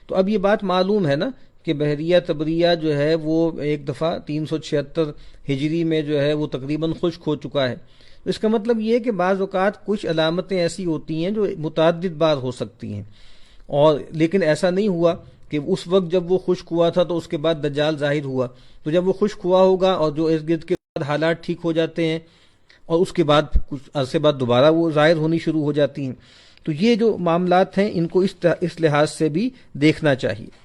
تو اب یہ بات معلوم ہے نا کہ بحیرہ طبریہ جو ہے وہ ایک دفعہ 376 ہجری میں جو ہے وہ تقریباً خشک ہو چکا ہے، تو اس کا مطلب یہ ہے کہ بعض اوقات کچھ علامتیں ایسی ہوتی ہیں جو متعدد بار ہو سکتی ہیں، اور لیکن ایسا نہیں ہوا کہ اس وقت جب وہ خشک ہوا تھا تو اس کے بعد دجال ظاہر ہوا، تو جب وہ خشک ہوا ہوگا اور جو ارد گرد کے بعد حالات ٹھیک ہو جاتے ہیں اور اس کے بعد کچھ عرصے بعد دوبارہ وہ ظاہر ہونی شروع ہو جاتی ہیں، تو یہ جو معاملات ہیں ان کو اس لحاظ سے بھی دیکھنا چاہیے۔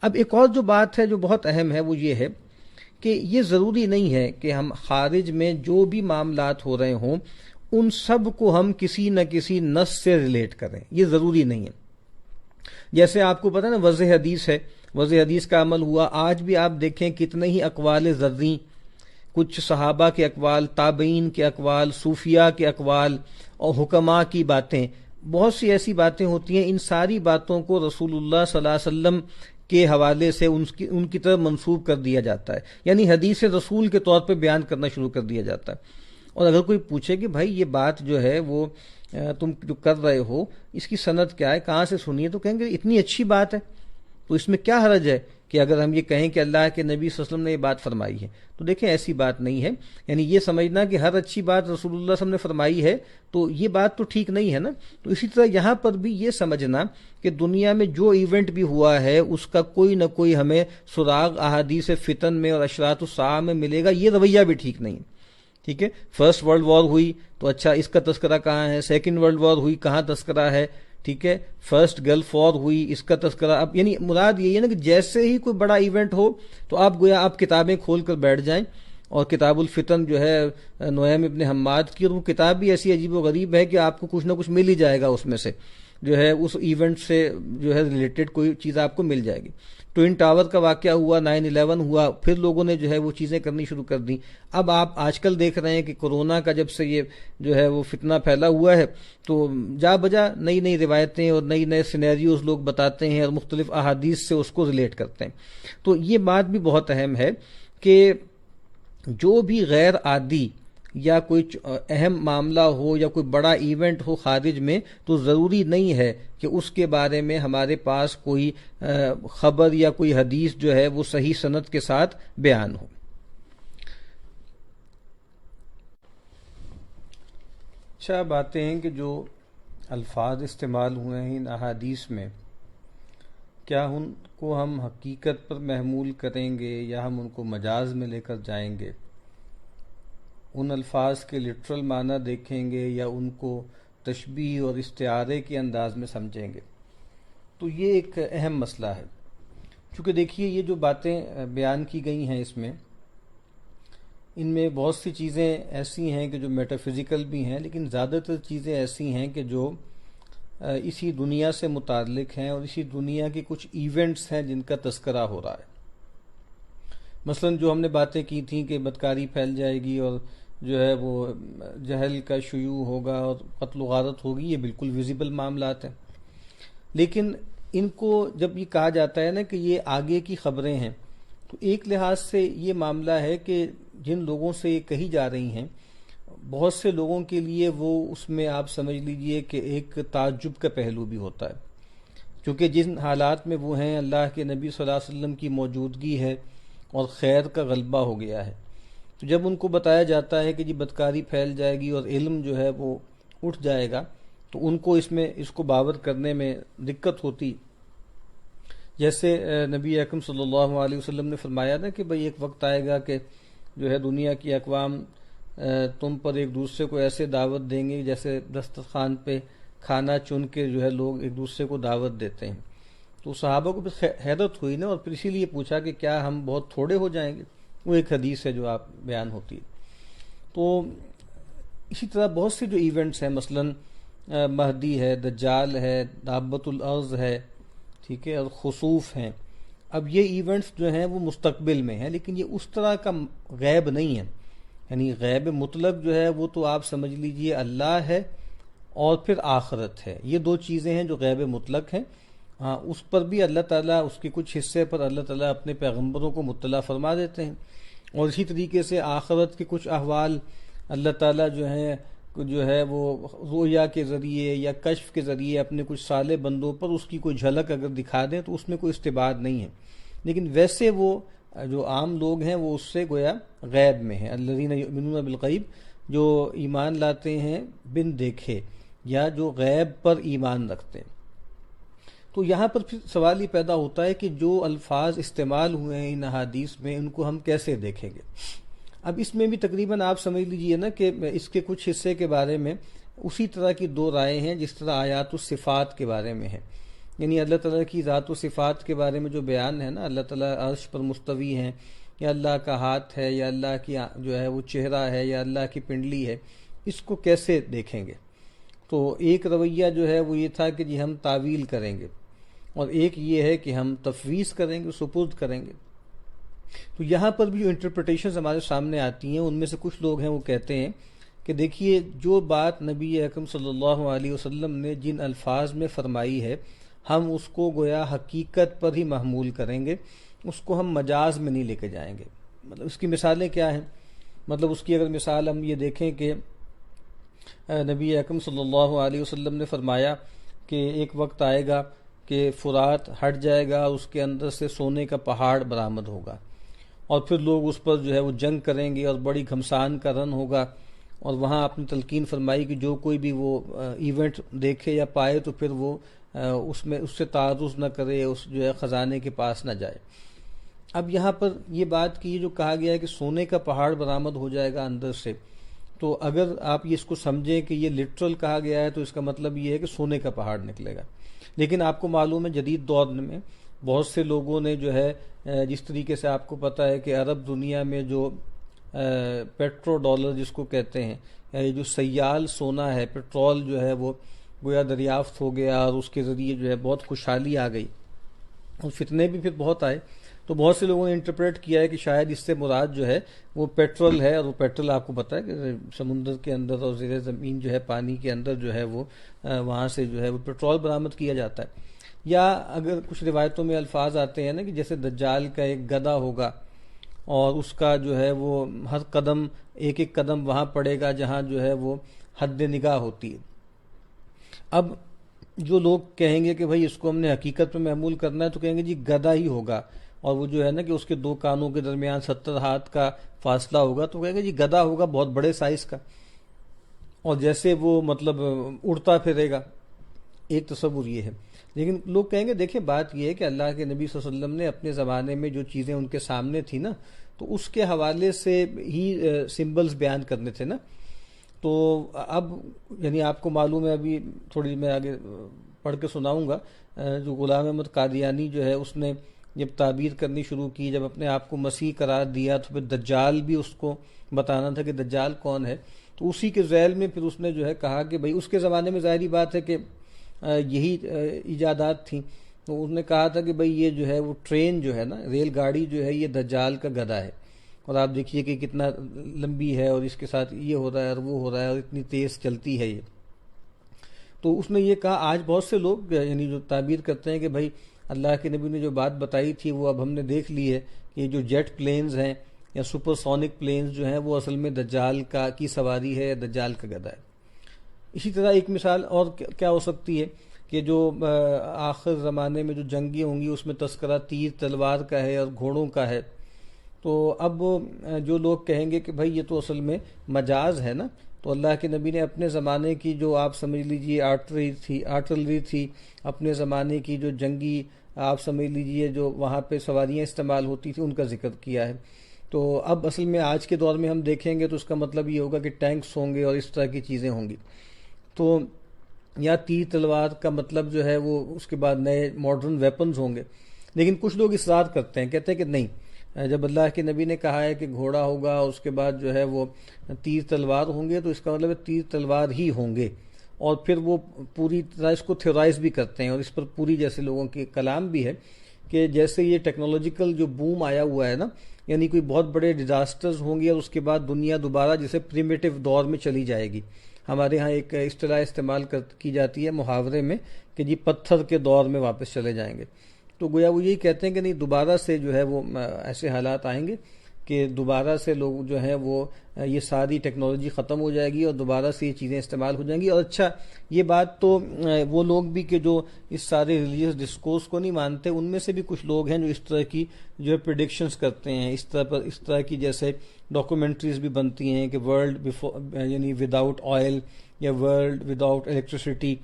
اب ایک اور جو بات ہے جو بہت اہم ہے وہ یہ ہے کہ یہ ضروری نہیں ہے کہ ہم خارج میں جو بھی معاملات ہو رہے ہوں ان سب کو ہم کسی نہ کسی نص سے ریلیٹ کریں، یہ ضروری نہیں ہے۔ جیسے آپ کو پتہ نا وضع حدیث ہے، وضع حدیث کا عمل ہوا، آج بھی آپ دیکھیں کتنے ہی اقوال زرعی، کچھ صحابہ کے اقوال، تابعین کے اقوال، صوفیاء کے اقوال اور حکماء کی باتیں، بہت سی ایسی باتیں ہوتی ہیں، ان ساری باتوں کو رسول اللہ صلی اللہ علیہ وسلم کے حوالے سے ان کی طرف منسوب کر دیا جاتا ہے، یعنی حدیث رسول کے طور پہ بیان کرنا شروع کر دیا جاتا ہے۔ اور اگر کوئی پوچھے کہ بھائی یہ بات جو ہے وہ تم جو کر رہے ہو اس کی سند کیا ہے، کہاں سے سنی ہے، تو کہیں گے اتنی اچھی بات ہے تو اس میں کیا حرج ہے کہ اگر ہم یہ کہیں کہ اللہ کے نبی صلی اللہ علیہ وسلم نے یہ بات فرمائی ہے۔ تو دیکھیں ایسی بات نہیں ہے، یعنی یہ سمجھنا کہ ہر اچھی بات رسول اللہ صلی اللہ علیہ وسلم نے فرمائی ہے تو یہ بات تو ٹھیک نہیں ہے نا۔ تو اسی طرح یہاں پر بھی یہ سمجھنا کہ دنیا میں جو ایونٹ بھی ہوا ہے اس کا کوئی نہ کوئی ہمیں سراغ احادیث فتن میں اور اشراط الساعہ میں ملے گا، یہ رویہ بھی ٹھیک نہیں ہے۔ ٹھیک ہے، فرسٹ ورلڈ وار ہوئی تو اچھا اس کا تذکرہ کہاں ہے، سیکنڈ ورلڈ وار ہوئی کہاں تذکرہ ہے، ٹھیک ہے، فرسٹ گلف وار ہوئی اس کا تذکرہ، اب یعنی مراد یہ ہے نا کہ جیسے ہی کوئی بڑا ایونٹ ہو تو آپ گویا آپ کتابیں کھول کر بیٹھ جائیں، اور کتاب الفتن جو ہے نعیم ابن حماد کی، اور وہ کتاب بھی ایسی عجیب و غریب ہے کہ آپ کو کچھ نہ کچھ مل ہی جائے گا اس میں سے، جو ہے اس ایونٹ سے جو ہے ریلیٹڈ کوئی چیز آپ کو مل جائے گی۔ ٹوئن ٹاور کا واقعہ ہوا، 9/11 ہوا، پھر لوگوں نے جو ہے وہ چیزیں کرنی شروع کر دیں۔ اب آپ آج کل دیکھ رہے ہیں کہ کورونا کا جب سے یہ جو ہے وہ فتنہ پھیلا ہوا ہے تو جا بجا نئی نئی روایتیں اور نئی نئے سینیریوز لوگ بتاتے ہیں اور مختلف احادیث سے اس کو ریلیٹ کرتے ہیں۔ تو یہ بات بھی بہت اہم ہے کہ جو بھی غیر عادی یا کوئی اہم معاملہ ہو یا کوئی بڑا ایونٹ ہو خارج میں تو ضروری نہیں ہے کہ اس کے بارے میں ہمارے پاس کوئی خبر یا کوئی حدیث جو ہے وہ صحیح سند کے ساتھ بیان ہو۔ اچھا باتیں ہیں کہ جو الفاظ استعمال ہوئے ہیں ان احادیث میں، کیا ان کو ہم حقیقت پر محمول کریں گے یا ہم ان کو مجاز میں لے کر جائیں گے، ان الفاظ کے لٹرل معنی دیکھیں گے یا ان کو تشبیہ اور استعارے کے انداز میں سمجھیں گے، تو یہ ایک اہم مسئلہ ہے۔ چونکہ دیکھیے یہ جو باتیں بیان کی گئی ہیں اس میں، ان میں بہت سی چیزیں ایسی ہیں کہ جو میٹا فزیکل بھی ہیں، لیکن زیادہ تر چیزیں ایسی ہیں کہ جو اسی دنیا سے متعلق ہیں اور اسی دنیا کے کچھ ایونٹس ہیں جن کا تذکرہ ہو رہا ہے۔ مثلا جو ہم نے باتیں کی تھیں کہ بدکاری پھیل جائے گی اور جو ہے وہ جہل کا شیوع ہوگا اور قتل و غارت ہوگی، یہ بالکل ویزیبل معاملات ہیں، لیکن ان کو جب یہ کہا جاتا ہے نا کہ یہ آگے کی خبریں ہیں، تو ایک لحاظ سے یہ معاملہ ہے کہ جن لوگوں سے یہ کہی جا رہی ہیں بہت سے لوگوں کے لیے وہ اس میں آپ سمجھ لیجئے کہ ایک تعجب کا پہلو بھی ہوتا ہے، کیونکہ جن حالات میں وہ ہیں اللہ کے نبی صلی اللہ علیہ وسلم کی موجودگی ہے اور خیر کا غلبہ ہو گیا ہے، تو جب ان کو بتایا جاتا ہے کہ جی بدکاری پھیل جائے گی اور علم جو ہے وہ اٹھ جائے گا تو ان کو اس کو باور کرنے میں دقت ہوتی۔ جیسے نبی اکرم صلی اللہ علیہ وسلم نے فرمایا نا کہ بھئی ایک وقت آئے گا کہ جو ہے دنیا کی اقوام تم پر ایک دوسرے کو ایسے دعوت دیں گے جیسے دسترخوان پہ کھانا چن کے جو ہے لوگ ایک دوسرے کو دعوت دیتے ہیں۔ تو صحابہ کو بھی حیرت ہوئی نا، اور پھر اسی لیے پوچھا کہ کیا ہم بہت تھوڑے ہو جائیں گے، وہ ایک حدیث ہے جو آپ بیان ہوتی ہے۔ تو اسی طرح بہت سے جو ایونٹس ہیں، مثلا مہدی ہے، دجال ہے، دابت الارض ہے، ٹھیک ہے، اور خسوف ہیں، اب یہ ایونٹس جو ہیں وہ مستقبل میں ہیں، لیکن یہ اس طرح کا غیب نہیں ہے، یعنی غیب مطلق جو ہے وہ تو آپ سمجھ لیجئے اللہ ہے اور پھر آخرت ہے، یہ دو چیزیں ہیں جو غیب مطلق ہیں۔ ہاں اس پر بھی اللہ تعالیٰ اس کے کچھ حصے پر اللہ تعالیٰ اپنے پیغمبروں کو مطلع فرما دیتے ہیں، اور اسی طریقے سے آخرت کے کچھ احوال اللہ تعالیٰ جو ہے وہ رؤیا کے ذریعے یا کشف کے ذریعے اپنے کچھ صالح بندوں پر اس کی کوئی جھلک اگر دکھا دیں تو اس میں کوئی استبعاد نہیں ہے، لیکن ویسے وہ جو عام لوگ ہیں وہ اس سے گویا غیب میں ہیں، الذین یؤمنون بالغیب، جو ایمان لاتے ہیں بن دیکھے یا جو غیب پر ایمان رکھتے ہیں۔ تو یہاں پر پھر سوال یہ پیدا ہوتا ہے کہ جو الفاظ استعمال ہوئے ہیں ان احادیث میں ان کو ہم کیسے دیکھیں گے۔ اب اس میں بھی تقریباً آپ سمجھ لیجئے نا کہ اس کے کچھ حصے کے بارے میں اسی طرح کی دو رائے ہیں جس طرح آیات الصفات کے بارے میں ہے، یعنی اللہ تعالیٰ کی ذات و صفات کے بارے میں جو بیان ہے نا، اللہ تعالیٰ عرش پر مستوی ہیں، یا اللہ کا ہاتھ ہے، یا اللہ کی جو ہے وہ چہرہ ہے، یا اللہ کی پنڈلی ہے، اس کو کیسے دیکھیں گے؟ تو ایک رویہ جو ہے وہ یہ تھا کہ جی ہم تعویل کریں گے، اور ایک یہ ہے کہ ہم تفویض کریں گے، سپرد کریں گے۔ تو یہاں پر بھی جو انٹرپریٹیشنز ہمارے سامنے آتی ہیں، ان میں سے کچھ لوگ ہیں وہ کہتے ہیں کہ دیکھیے جو بات نبی اکرم صلی اللہ علیہ وسلم نے جن الفاظ میں فرمائی ہے، ہم اس کو گویا حقیقت پر ہی محمول کریں گے، اس کو ہم مجاز میں نہیں لے کے جائیں گے۔ مطلب اس کی مثالیں کیا ہیں؟ مطلب اس کی اگر مثال ہم یہ دیکھیں کہ نبی اکرم صلی اللہ علیہ وسلم نے فرمایا کہ ایک وقت آئے گا کہ فرات ہٹ جائے گا، اس کے اندر سے سونے کا پہاڑ برآمد ہوگا، اور پھر لوگ اس پر جو ہے وہ جنگ کریں گے، اور بڑی گھمسان کا رن ہوگا۔ اور وہاں آپ نے تلقین فرمائی کہ جو کوئی بھی وہ ایونٹ دیکھے یا پائے تو پھر وہ اس سے تعرض نہ کرے، اس جو ہے خزانے کے پاس نہ جائے۔ اب یہاں پر یہ بات کی جو کہا گیا ہے کہ سونے کا پہاڑ برآمد ہو جائے گا اندر سے، تو اگر آپ اس کو سمجھیں کہ یہ لٹرل کہا گیا ہے تو اس کا مطلب یہ ہے کہ سونے کا پہاڑ نکلے گا۔ لیکن آپ کو معلوم ہے جدید دور میں بہت سے لوگوں نے جو ہے جس طریقے سے آپ کو پتہ ہے کہ عرب دنیا میں جو پیٹرو ڈالر جس کو کہتے ہیں، یہ جو سیال سونا ہے، پیٹرول جو ہے وہ گویا دریافت ہو گیا، اور اس کے ذریعے جو ہے بہت خوشحالی آ گئی، اور فتنے بھی پھر بہت آئے۔ تو بہت سے لوگوں نے انٹرپریٹ کیا ہے کہ شاید اس سے مراد جو ہے وہ پیٹرول ہے، اور وہ پیٹرول آپ کو پتہ ہے کہ سمندر کے اندر اور زیر زمین جو ہے پانی کے اندر جو ہے وہ وہاں سے جو ہے وہ پیٹرول برآمد کیا جاتا ہے۔ یا اگر کچھ روایتوں میں الفاظ آتے ہیں نا کہ جیسے دجال کا ایک گدھا ہوگا، اور اس کا جو ہے وہ ہر قدم ایک ایک قدم وہاں پڑے گا جہاں جو ہے وہ حد نگاہ ہوتی ہے۔ اب جو لوگ کہیں گے کہ بھائی اس کو ہم نے حقیقت پہ محمول کرنا ہے، تو کہیں گے جی گدھا ہی ہوگا، اور وہ جو ہے نا کہ اس کے دو کانوں کے درمیان 70 ہاتھ کا فاصلہ ہوگا، تو کہیں گے جی گدھا ہوگا بہت بڑے سائز کا، اور جیسے وہ مطلب اڑتا پھرے گا۔ ایک تصور یہ ہے۔ لیکن لوگ کہیں گے دیکھیں بات یہ ہے کہ اللہ کے نبی صلی اللہ علیہ وسلم نے اپنے زمانے میں جو چیزیں ان کے سامنے تھی نا، تو اس کے حوالے سے ہی سمبلز بیان کرنے تھے نا۔ تو اب یعنی آپ کو معلوم ہے، ابھی تھوڑی میں آگے پڑھ کے سناؤں گا، جو غلام احمد قادیانی جو ہے اس نے جب تعبیر کرنی شروع کی، جب اپنے آپ کو مسیح قرار دیا، تو پھر دجال بھی اس کو بتانا تھا کہ دجال کون ہے، تو اسی کے ذیل میں پھر اس نے جو ہے کہا کہ بھائی اس کے زمانے میں ظاہری بات ہے کہ یہی ایجادات تھیں، تو اس نے کہا تھا کہ بھائی یہ جو ہے وہ ٹرین جو ہے نا، ریل گاڑی جو ہے یہ دجال کا گدھا ہے، اور آپ دیکھیے کہ کتنا لمبی ہے، اور اس کے ساتھ یہ ہو رہا ہے اور وہ ہو رہا ہے، اور اتنی تیز چلتی ہے یہ۔ تو اس نے یہ کہا آج بہت سے لوگ یعنی جو تعبیر کرتے ہیں کہ بھائی اللہ کے نبی نے جو بات بتائی تھی وہ اب ہم نے دیکھ لی ہے، یہ جو جیٹ پلینز ہیں یا سپر سونک پلینز جو ہیں وہ اصل میں دجال کی سواری ہے، یا دجال کا گدھا ہے۔ اسی طرح ایک مثال اور کیا ہو سکتی ہے کہ جو آخر زمانے میں جو جنگیں ہوں گی اس میں تذکرہ تیر تلوار کا ہے اور گھوڑوں کا ہے، تو اب جو لوگ کہیں گے کہ بھائی یہ تو اصل میں مجاز ہے نا، تو اللہ کے نبی نے اپنے زمانے کی جو آپ سمجھ لیجئے آرٹلری تھی، اپنے زمانے کی جو جنگی آپ سمجھ لیجئے جو وہاں پہ سواریاں استعمال ہوتی تھیں ان کا ذکر کیا ہے۔ تو اب اصل میں آج کے دور میں ہم دیکھیں گے تو اس کا مطلب یہ ہوگا کہ ٹینکس ہوں گے اور اس طرح کی چیزیں ہوں گی، تو یا تیر تلوار کا مطلب جو ہے وہ اس کے بعد نئے ماڈرن ویپنز ہوں گے۔ لیکن کچھ لوگ اصرار کرتے ہیں، کہتے ہیں کہ نہیں، جب اللہ کے نبی نے کہا ہے کہ گھوڑا ہوگا اس کے بعد جو ہے وہ تیر تلوار ہوں گے، تو اس کا مطلب ہے تیر تلوار ہی ہوں گے، اور پھر وہ پوری طرح اس کو تھیورائز بھی کرتے ہیں، اور اس پر پوری جیسے لوگوں کے کلام بھی ہے کہ جیسے یہ ٹیکنالوجیکل جو بوم آیا ہوا ہے نا، یعنی کوئی بہت بڑے ڈیزاسٹرز ہوں گے اور اس کے بعد دنیا دوبارہ جیسے پریمیٹیو دور میں چلی جائے گی۔ ہمارے ہاں ایک اصطلاح استعمال کی جاتی ہے محاورے میں کہ جی پتھر کے دور میں واپس چلے جائیں گے، تو گویا وہ یہی کہتے ہیں کہ نہیں، دوبارہ سے جو ہے وہ ایسے حالات آئیں گے کہ دوبارہ سے لوگ جو ہیں وہ یہ ساری ٹیکنالوجی ختم ہو جائے گی اور دوبارہ سے یہ چیزیں استعمال ہو جائیں گی۔ اور اچھا یہ بات تو وہ لوگ بھی کہ جو اس سارے ریلیجیس ڈسکورس کو نہیں مانتے، ان میں سے بھی کچھ لوگ ہیں جو اس طرح کی جو ہے پریڈکشنز کرتے ہیں، اس طرح کی جیسے ڈاکومنٹریز بھی بنتی ہیں کہ ورلڈ یعنی وداؤٹ آئل یا ورلڈ وداؤٹ الیکٹریسٹی،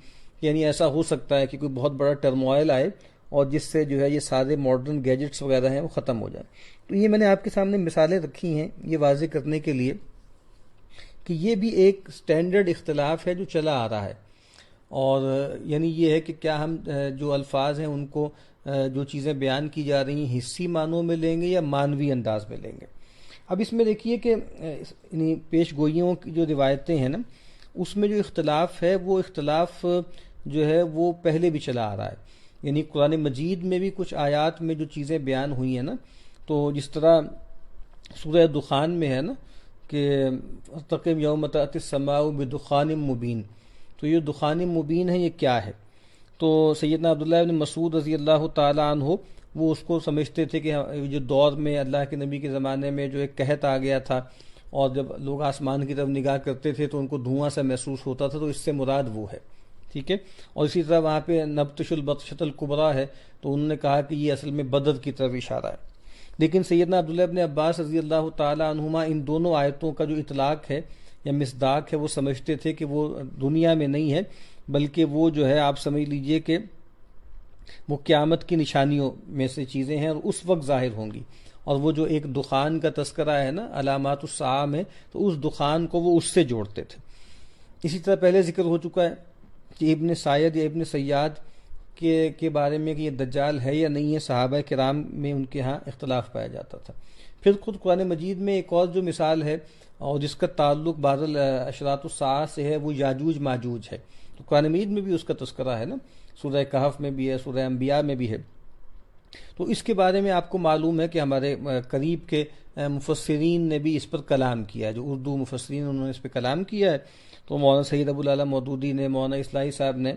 یعنی ایسا ہو سکتا ہے کہ کوئی بہت بڑا ٹرموائل آئے اور جس سے جو ہے یہ سارے ماڈرن گیجٹس وغیرہ ہیں وہ ختم ہو جائیں۔ تو یہ میں نے آپ کے سامنے مثالیں رکھی ہیں یہ واضح کرنے کے لیے کہ یہ بھی ایک سٹینڈرڈ اختلاف ہے جو چلا آ رہا ہے، اور یعنی یہ ہے کہ کیا ہم جو الفاظ ہیں ان کو جو چیزیں بیان کی جا رہی ہیں حصی معنوں میں لیں گے یا معنوی انداز میں لیں گے. اب اس میں دیکھیے کہ یعنی پیش گوئیوں کی جو روایتیں ہیں نا اس میں جو اختلاف ہے وہ اختلاف جو ہے وہ پہلے بھی چلا آ رہا ہے. یعنی قرآن مجید میں بھی کچھ آیات میں جو چیزیں بیان ہوئی ہیں نا تو جس طرح سورہ دخان میں ہے نا کہ تقیم یوم تأتی السماء بدخان مبین، تو یہ دخان مبین ہے یہ کیا ہے؟ تو سیدنا عبداللہ بن مسعود رضی اللہ تعالیٰ عنہ وہ اس کو سمجھتے تھے کہ جو دور میں اللہ کے نبی کے زمانے میں جو ایک قحط آ گیا تھا اور جب لوگ آسمان کی طرف نگاہ کرتے تھے تو ان کو دھواں سا محسوس ہوتا تھا، تو اس سے مراد وہ ہے. ٹھیک ہے. اور اسی طرح وہاں پہ نبطش البطشۃ الکبریٰ ہے تو انہوں نے کہا کہ یہ اصل میں بدر کی طرف اشارہ ہے. لیکن سیدنا عبداللہ ابن عباس رضی اللہ تعالیٰ عنہما ان دونوں آیتوں کا جو اطلاق ہے یا مصداق ہے وہ سمجھتے تھے کہ وہ دنیا میں نہیں ہے بلکہ وہ جو ہے آپ سمجھ لیجئے کہ وہ قیامت کی نشانیوں میں سے چیزیں ہیں اور اس وقت ظاہر ہوں گی. اور وہ جو ایک دخان کا تذکرہ ہے نا علامات الساعہ میں، تو اس دخان کو وہ اس سے جوڑتے تھے. اسی طرح پہلے ذکر ہو چکا ہے کہ ابن سائد یا ابن سیاد کے بارے میں کہ یہ دجال ہے یا نہیں ہے، صحابہ کرام میں ان کے ہاں اختلاف پایا جاتا تھا. پھر خود قرآن مجید میں ایک اور جو مثال ہے اور جس کا تعلق بعض اشراط الساعہ سے ہے وہ یاجوج ماجوج ہے. تو قرآن مجید میں بھی اس کا تذکرہ ہے نا، سورہ کہف میں بھی ہے، سورہ انبیاء میں بھی ہے. تو اس کے بارے میں آپ کو معلوم ہے کہ ہمارے قریب کے مفسرین نے بھی اس پر کلام کیا ہے، جو اردو مفسرین انہوں نے اس پہ کلام کیا ہے. تو مولانا سید ابو العلا مودودی نے، مولانا اصلاحی صاحب نے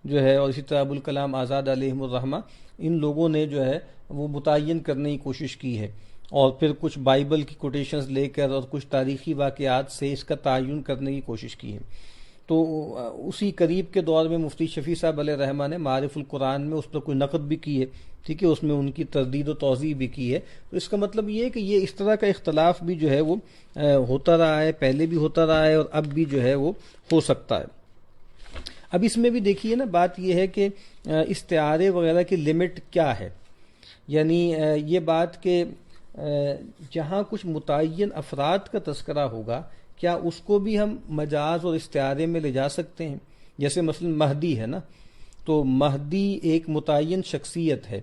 جو ہے، اور اسی طرح ابوالکلام آزاد علیہم الرحمہ، ان لوگوں نے جو ہے وہ متعین کرنے کی کوشش کی ہے اور پھر کچھ بائبل کی کوٹیشنز لے کر اور کچھ تاریخی واقعات سے اس کا تعین کرنے کی کوشش کی ہے. تو اسی قریب کے دور میں مفتی شفیع صاحب علیہ رحمہ نے معارف القرآن میں اس پر کوئی نقد بھی کی ہے. ٹھیک ہے، اس میں ان کی تردید و توضیح بھی کی ہے. تو اس کا مطلب یہ ہے کہ یہ اس طرح کا اختلاف بھی جو ہے وہ ہوتا رہا ہے، پہلے بھی ہوتا رہا ہے اور اب بھی جو ہے وہ ہو سکتا ہے. اب اس میں بھی دیکھیے نا بات یہ ہے کہ استعارے وغیرہ کی لمٹ کیا ہے. یعنی یہ بات کہ جہاں کچھ متعین افراد کا تذکرہ ہوگا کیا اس کو بھی ہم مجاز اور استعارے میں لے جا سکتے ہیں؟ جیسے مثلا مہدی ہے نا، تو مہدی ایک متعین شخصیت ہے.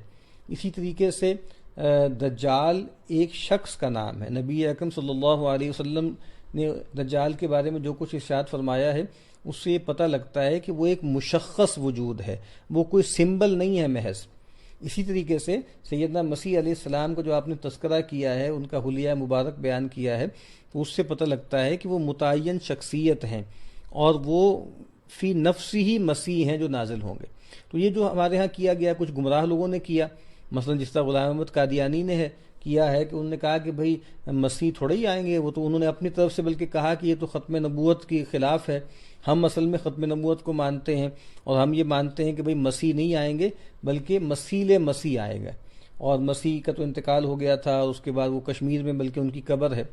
اسی طریقے سے دجال ایک شخص کا نام ہے. نبی اکرم صلی اللہ علیہ وسلم نے دجال کے بارے میں جو کچھ ارشاد فرمایا ہے اس سے یہ پتہ لگتا ہے کہ وہ ایک مشخص وجود ہے، وہ کوئی سمبل نہیں ہے محض. اسی طریقے سے سیدنا مسیح علیہ السلام کو جو آپ نے تذکرہ کیا ہے، ان کا حلیہ مبارک بیان کیا ہے، تو اس سے پتہ لگتا ہے کہ وہ متعین شخصیت ہیں اور وہ فی نفس ہی مسیح ہیں جو نازل ہوں گے. تو یہ جو ہمارے ہاں کیا گیا کچھ گمراہ لوگوں نے کیا، مثلا جس طرح غلام احمد قادیانی نے کیا ہے کہ انہوں نے کہا کہ بھئی مسیح تھوڑے ہی آئیں گے، وہ تو انہوں نے اپنی طرف سے بلکہ کہا کہ یہ تو ختم نبوت کے خلاف ہے. ہم اصل میں ختم نبوت کو مانتے ہیں اور ہم یہ مانتے ہیں کہ بھئی مسیح نہیں آئیں گے بلکہ مسیح آئے گا. اور مسیح کا تو انتقال ہو گیا تھا، اس کے بعد وہ کشمیر میں بلکہ ان کی قبر ہے.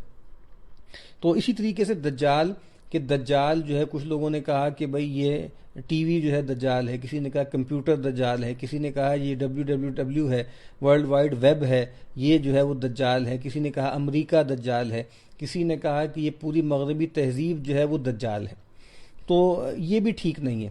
تو اسی طریقے سے دجال جو ہے کچھ لوگوں نے کہا کہ بھئی یہ ٹی وی جو ہے دجال ہے، کسی نے کہا کمپیوٹر دجال ہے، کسی نے کہا یہ WWW ہے، ورلڈ وائڈ ویب ہے، یہ جو ہے وہ دجال ہے، کسی نے کہا امریکہ دجال ہے، کسی نے کہا کہ یہ پوری مغربی تہذیب جو ہے وہ دجال ہے. تو یہ بھی ٹھیک نہیں ہے.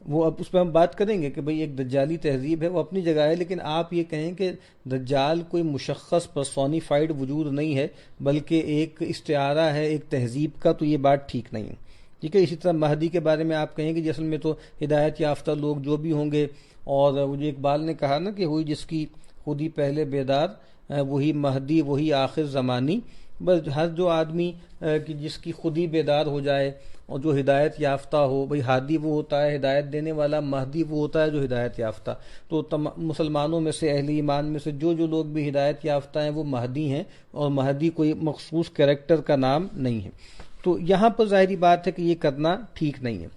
وہ اب اس پہ ہم بات کریں گے کہ بھئی ایک دجالی تہذیب ہے، وہ اپنی جگہ ہے، لیکن آپ یہ کہیں کہ دجال کوئی مشخص پرسونیفائڈ وجود نہیں ہے بلکہ ایک استعارہ ہے ایک تہذیب کا، تو یہ بات ٹھیک نہیں ہے. ٹھیک ہے. اسی طرح مہدی کے بارے میں آپ کہیں کہ اصل میں تو ہدایت یافتہ لوگ جو بھی ہوں گے، اور وہ جو اقبال نے کہا نا کہ ہوئی جس کی خودی پہلے بیدار وہی مہدی وہی آخر زمانی. بس ہر جو آدمی کہ جس کی خودی بیدار ہو جائے اور جو ہدایت یافتہ ہو، بھئی ہادی وہ ہوتا ہے ہدایت دینے والا، مہدی وہ ہوتا ہے جو ہدایت یافتہ. تو مسلمانوں میں سے اہل ایمان میں سے جو لوگ بھی ہدایت یافتہ ہیں وہ مہدی ہیں، اور مہدی کوئی مخصوص کریکٹر کا نام نہیں ہے. تو یہاں پر ظاہری بات ہے کہ یہ کرنا ٹھیک نہیں ہے.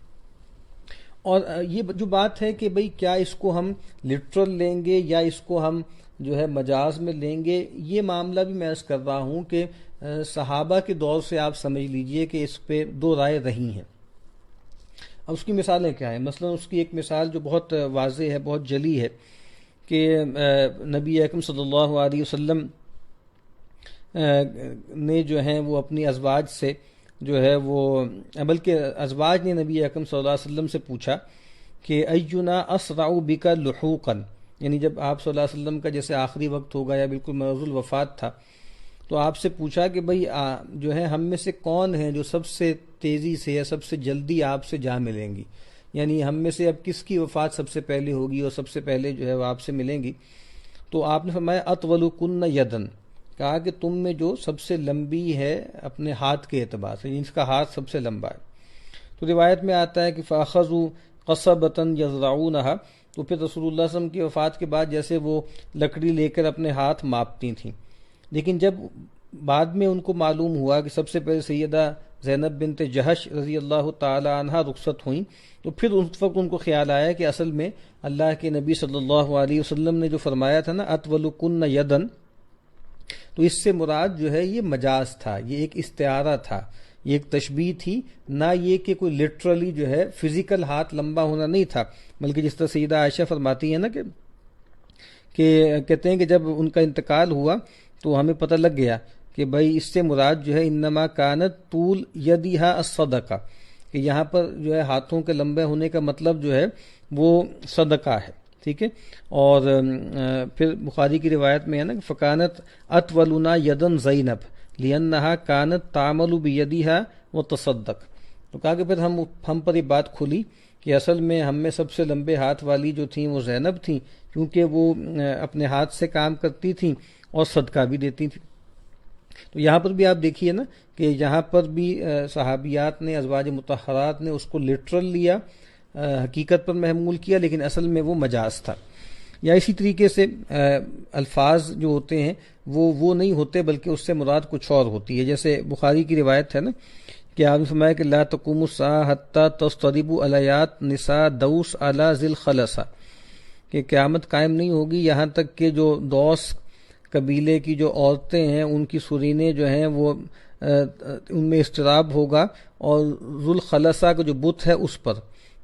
اور یہ جو بات ہے کہ بھئی کیا اس کو ہم لٹرل لیں گے یا اس کو ہم جو ہے مجاز میں لیں گے، یہ معاملہ بھی میں عرض کر رہا ہوں کہ صحابہ کے دور سے آپ سمجھ لیجئے کہ اس پہ دو رائے رہی ہیں. اب اس کی مثالیں کیا ہیں؟ مثلا اس کی ایک مثال جو بہت واضح ہے، بہت جلی ہے، کہ نبی اکرم صلی اللہ علیہ وسلم نے جو ہیں وہ اپنی ازواج سے جو ہے وہ بلکہ ازواج نے نبی اکرم صلی اللہ علیہ وسلم سے پوچھا کہ اینا اسرع بک لحوقا، یعنی جب آپ صلی اللہ علیہ وسلم کا جیسے آخری وقت ہوگا یا بالکل مرض الوفات تھا، تو آپ سے پوچھا کہ بھئی جو ہے ہم میں سے کون ہیں جو سب سے تیزی سے یا سب سے جلدی آپ سے جا ملیں گی، یعنی ہم میں سے اب کس کی وفات سب سے پہلے ہوگی اور سب سے پہلے جو ہے وہ آپ سے ملیں گی. تو آپ نے فرمایا اطولکن یدن، کہا کہ تم میں جو سب سے لمبی ہے اپنے ہاتھ کے اعتبار سے، جس کا ہاتھ سب سے لمبا ہے. تو روایت میں آتا ہے کہ فاخذوا قصبۃ یزرعونها، تو پھر رسول اللہ صلی اللہ علیہ وسلم کی وفات کے بعد جیسے وہ لکڑی لے کر اپنے ہاتھ ماپتی تھیں، لیکن جب بعد میں ان کو معلوم ہوا کہ سب سے پہلے سیدہ زینب بنت جہش رضی اللہ تعالی عنہ رخصت ہوئیں، تو پھر اس وقت ان کو خیال آیا کہ اصل میں اللہ کے نبی صلی اللہ علیہ وسلم نے جو فرمایا تھا نا اطولکن یدن، تو اس سے مراد جو ہے یہ مجاز تھا، یہ ایک استعارہ تھا، یہ ایک تشبیہ تھی، نہ یہ کہ کوئی لٹرلی جو ہے فزیکل ہاتھ لمبا ہونا نہیں تھا. بلکہ جس طرح سیدہ عائشہ فرماتی ہیں نا کہ کہتے ہیں کہ جب ان کا انتقال ہوا تو ہمیں پتہ لگ گیا کہ بھائی اس سے مراد جو ہے انما کانت طول یدیہا الصدقہ، کہ یہاں پر جو ہے ہاتھوں کے لمبے ہونے کا مطلب جو ہے وہ صدقہ ہے. ٹھیک ہے. اور پھر بخاری کی روایت میں ہے نا کہ فکانت اطولنا یدن زینب لأنہا کانت تعمل بیدیہا وتصدق. تو کہا کہ پھر ہم پر یہ بات کھلی کہ اصل میں ہم میں سب سے لمبے ہاتھ والی جو تھیں وہ زینب تھیں، کیونکہ وہ اپنے ہاتھ سے کام کرتی تھیں اور صدقہ بھی دیتی تھیں. تو یہاں پر بھی آپ دیکھیے نا کہ یہاں پر بھی صحابیات نے، ازواج مطہرات نے اس کو لٹرل لیا، حقیقت پر محمول کیا، لیکن اصل میں وہ مجاز تھا. یا اسی طریقے سے الفاظ جو ہوتے ہیں وہ نہیں ہوتے بلکہ اس سے مراد کچھ اور ہوتی ہے. جیسے بخاری کی روایت ہے نا کہ آپ نے فرمایا کہ لا تقوم الساعة حتى تضطرب الیات نساء دوس علی ذی الخلصہ، کہ قیامت قائم نہیں ہوگی یہاں تک کہ جو دوس قبیلے کی جو عورتیں ہیں ان کی سرینے جو ہیں وہ ان میں اضطراب ہوگا، اور ذو الخلصہ کا جو بت ہے اس پر.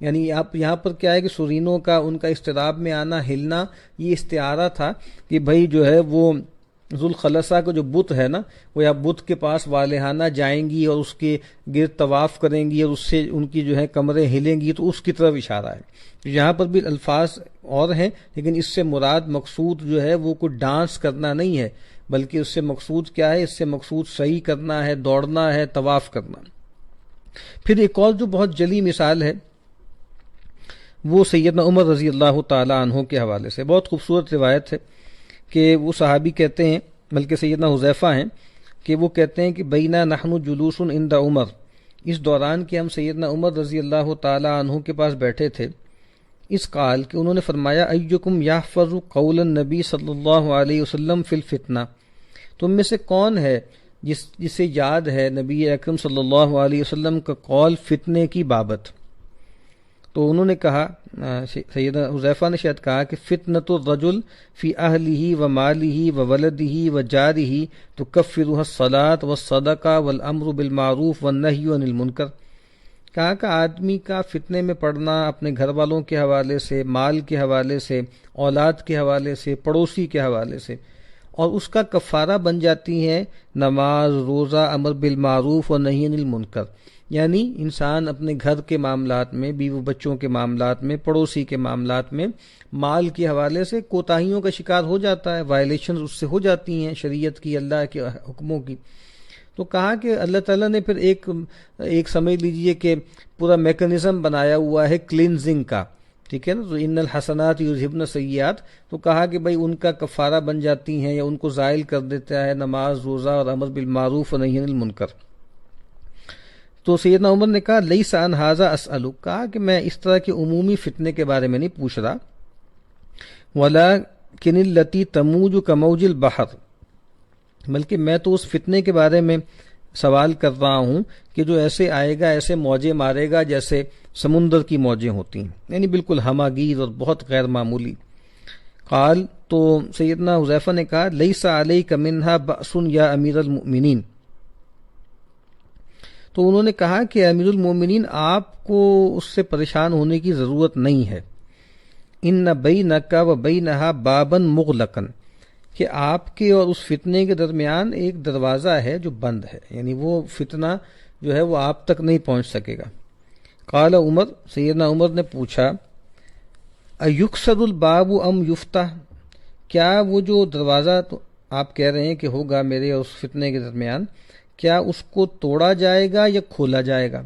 یعنی یہاں پر کیا ہے کہ سرینوں کا ان کا اضطراب میں آنا، ہلنا، یہ استعارہ تھا کہ بھائی جو ہے وہ ذو الخلصہ کا جو بت ہے نا، وہ یا بت کے پاس والہانہ جائیں گی اور اس کے گرد طواف کریں گی اور اس سے ان کی جو ہے کمریں ہلیں گی، تو اس کی طرف اشارہ ہے. یہاں پر بھی الفاظ اور ہیں، لیکن اس سے مراد مقصود جو ہے وہ کوئی ڈانس کرنا نہیں ہے، بلکہ اس سے مقصود کیا ہے؟ اس سے مقصود صحیح کرنا ہے، دوڑنا ہے، طواف کرنا. پھر ایک اور جو بہت جلی مثال ہے وہ سیدنا عمر رضی اللہ تعالی عنہ کے حوالے سے بہت خوبصورت روایت ہے کہ وہ صحابی کہتے ہیں، بلکہ سیدنا حذیفہ ہیں، کہ وہ کہتے ہیں کہ بینا نحن جلوس عند عمر، اس دوران کہ ہم سیدنا عمر رضی اللہ تعالی عنہ کے پاس بیٹھے تھے، اس قال کہ انہوں نے فرمایا ایکم یحفظ قول النبی صلی اللہ علیہ وسلم فی الفتنہ، تم میں سے کون ہے جسے یاد ہے نبی اکرم صلی اللہ علیہ وسلم کا قول فتنے کی بابت. تو انہوں نے کہا، سیدنا حذیفہ نے شاید کہا کہ فتنۃ الرجل فی اہلہ و مالہ و ولدہ و جارہ تکفرها الصلاۃ والصدقہ والامر بالمعروف والنہی عن المنکر. کہا کہ آدمی کا فتنے میں پڑنا اپنے گھر والوں کے حوالے سے، مال کے حوالے سے، اولاد کے حوالے سے، پڑوسی کے حوالے سے، اور اس کا کفارہ بن جاتی ہے نماز، روزہ، امر بالمعروف اور نہی عن المنکر. یعنی انسان اپنے گھر کے معاملات میں، بیوی بچوں کے معاملات میں، پڑوسی کے معاملات میں، مال کے حوالے سے کوتاہیوں کا شکار ہو جاتا ہے، وائلیشن اس سے ہو جاتی ہیں شریعت کی، اللہ کے حکموں کی. تو کہا کہ اللہ تعالیٰ نے پھر ایک سمجھ لیجئے کہ پورا میکنزم بنایا ہوا ہے کلینزنگ کا، ٹھیک ہے نا. تو ان الحسنات یذہبن السیئات، تو کہا کہ بھائی ان کا کفارہ بن جاتی ہیں یا ان کو زائل کر دیتا ہے نماز، روزہ اور امر بالمعروف و نہی عن المنکر. تو سیدنا عمر نے کہا لیس عن ھذا اسألک، کہا کہ میں اس طرح کے عمومی فتنے کے بارے میں نہیں پوچھ رہا، ولکن التی تموج کموج البحر، بلکہ میں تو اس فتنے کے بارے میں سوال کر رہا ہوں کہ جو ایسے آئے گا، ایسے موجیں مارے گا جیسے سمندر کی موجیں ہوتی ہیں، یعنی بالکل ہماگیر اور بہت غیر معمولی. قال، تو سیدنا حذیفہ نے کہا لیس علیک منہا بأس یا امیر المؤمنین. تو انہوں نے کہا کہ امیر المومنین آپ کو اس سے پریشان ہونے کی ضرورت نہیں ہے. ان بینک و بینہا بابا مغلقا، کہ آپ کے اور اس فتنے کے درمیان ایک دروازہ ہے جو بند ہے، یعنی وہ فتنہ جو ہے وہ آپ تک نہیں پہنچ سکے گا۔ قال عمر، سیدنا عمر نے پوچھا، ایکسد الباب ام یفتح، کیا وہ جو دروازہ تو آپ کہہ رہے ہیں کہ ہوگا میرے اور اس فتنے کے درمیان، کیا اس کو توڑا جائے گا یا کھولا جائے گا؟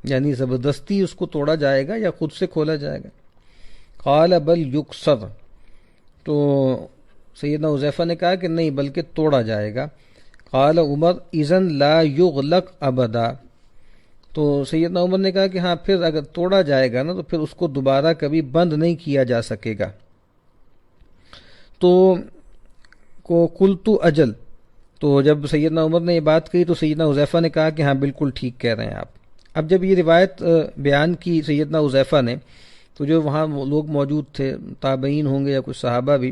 یعنی زبردستی اس کو توڑا جائے گا یا خود سے کھولا جائے گا؟ قال بل یکسر، تو سیدنا حذیفہ نے کہا کہ نہیں بلکہ توڑا جائے گا۔ قال عمر اذن لا یغلق ابدا، تو سیدنا عمر نے کہا کہ ہاں پھر اگر توڑا جائے گا نا تو پھر اس کو دوبارہ کبھی بند نہیں کیا جا سکے گا۔ تو قلت اجل، تو جب سیدنا عمر نے یہ بات کہی تو سیدنا حذیفہ نے کہا کہ ہاں بالکل ٹھیک کہہ رہے ہیں آپ۔ اب جب یہ روایت بیان کی سیدنا حذیفہ نے تو جو وہاں لوگ موجود تھے، تابعین ہوں گے یا کچھ صحابہ بھی،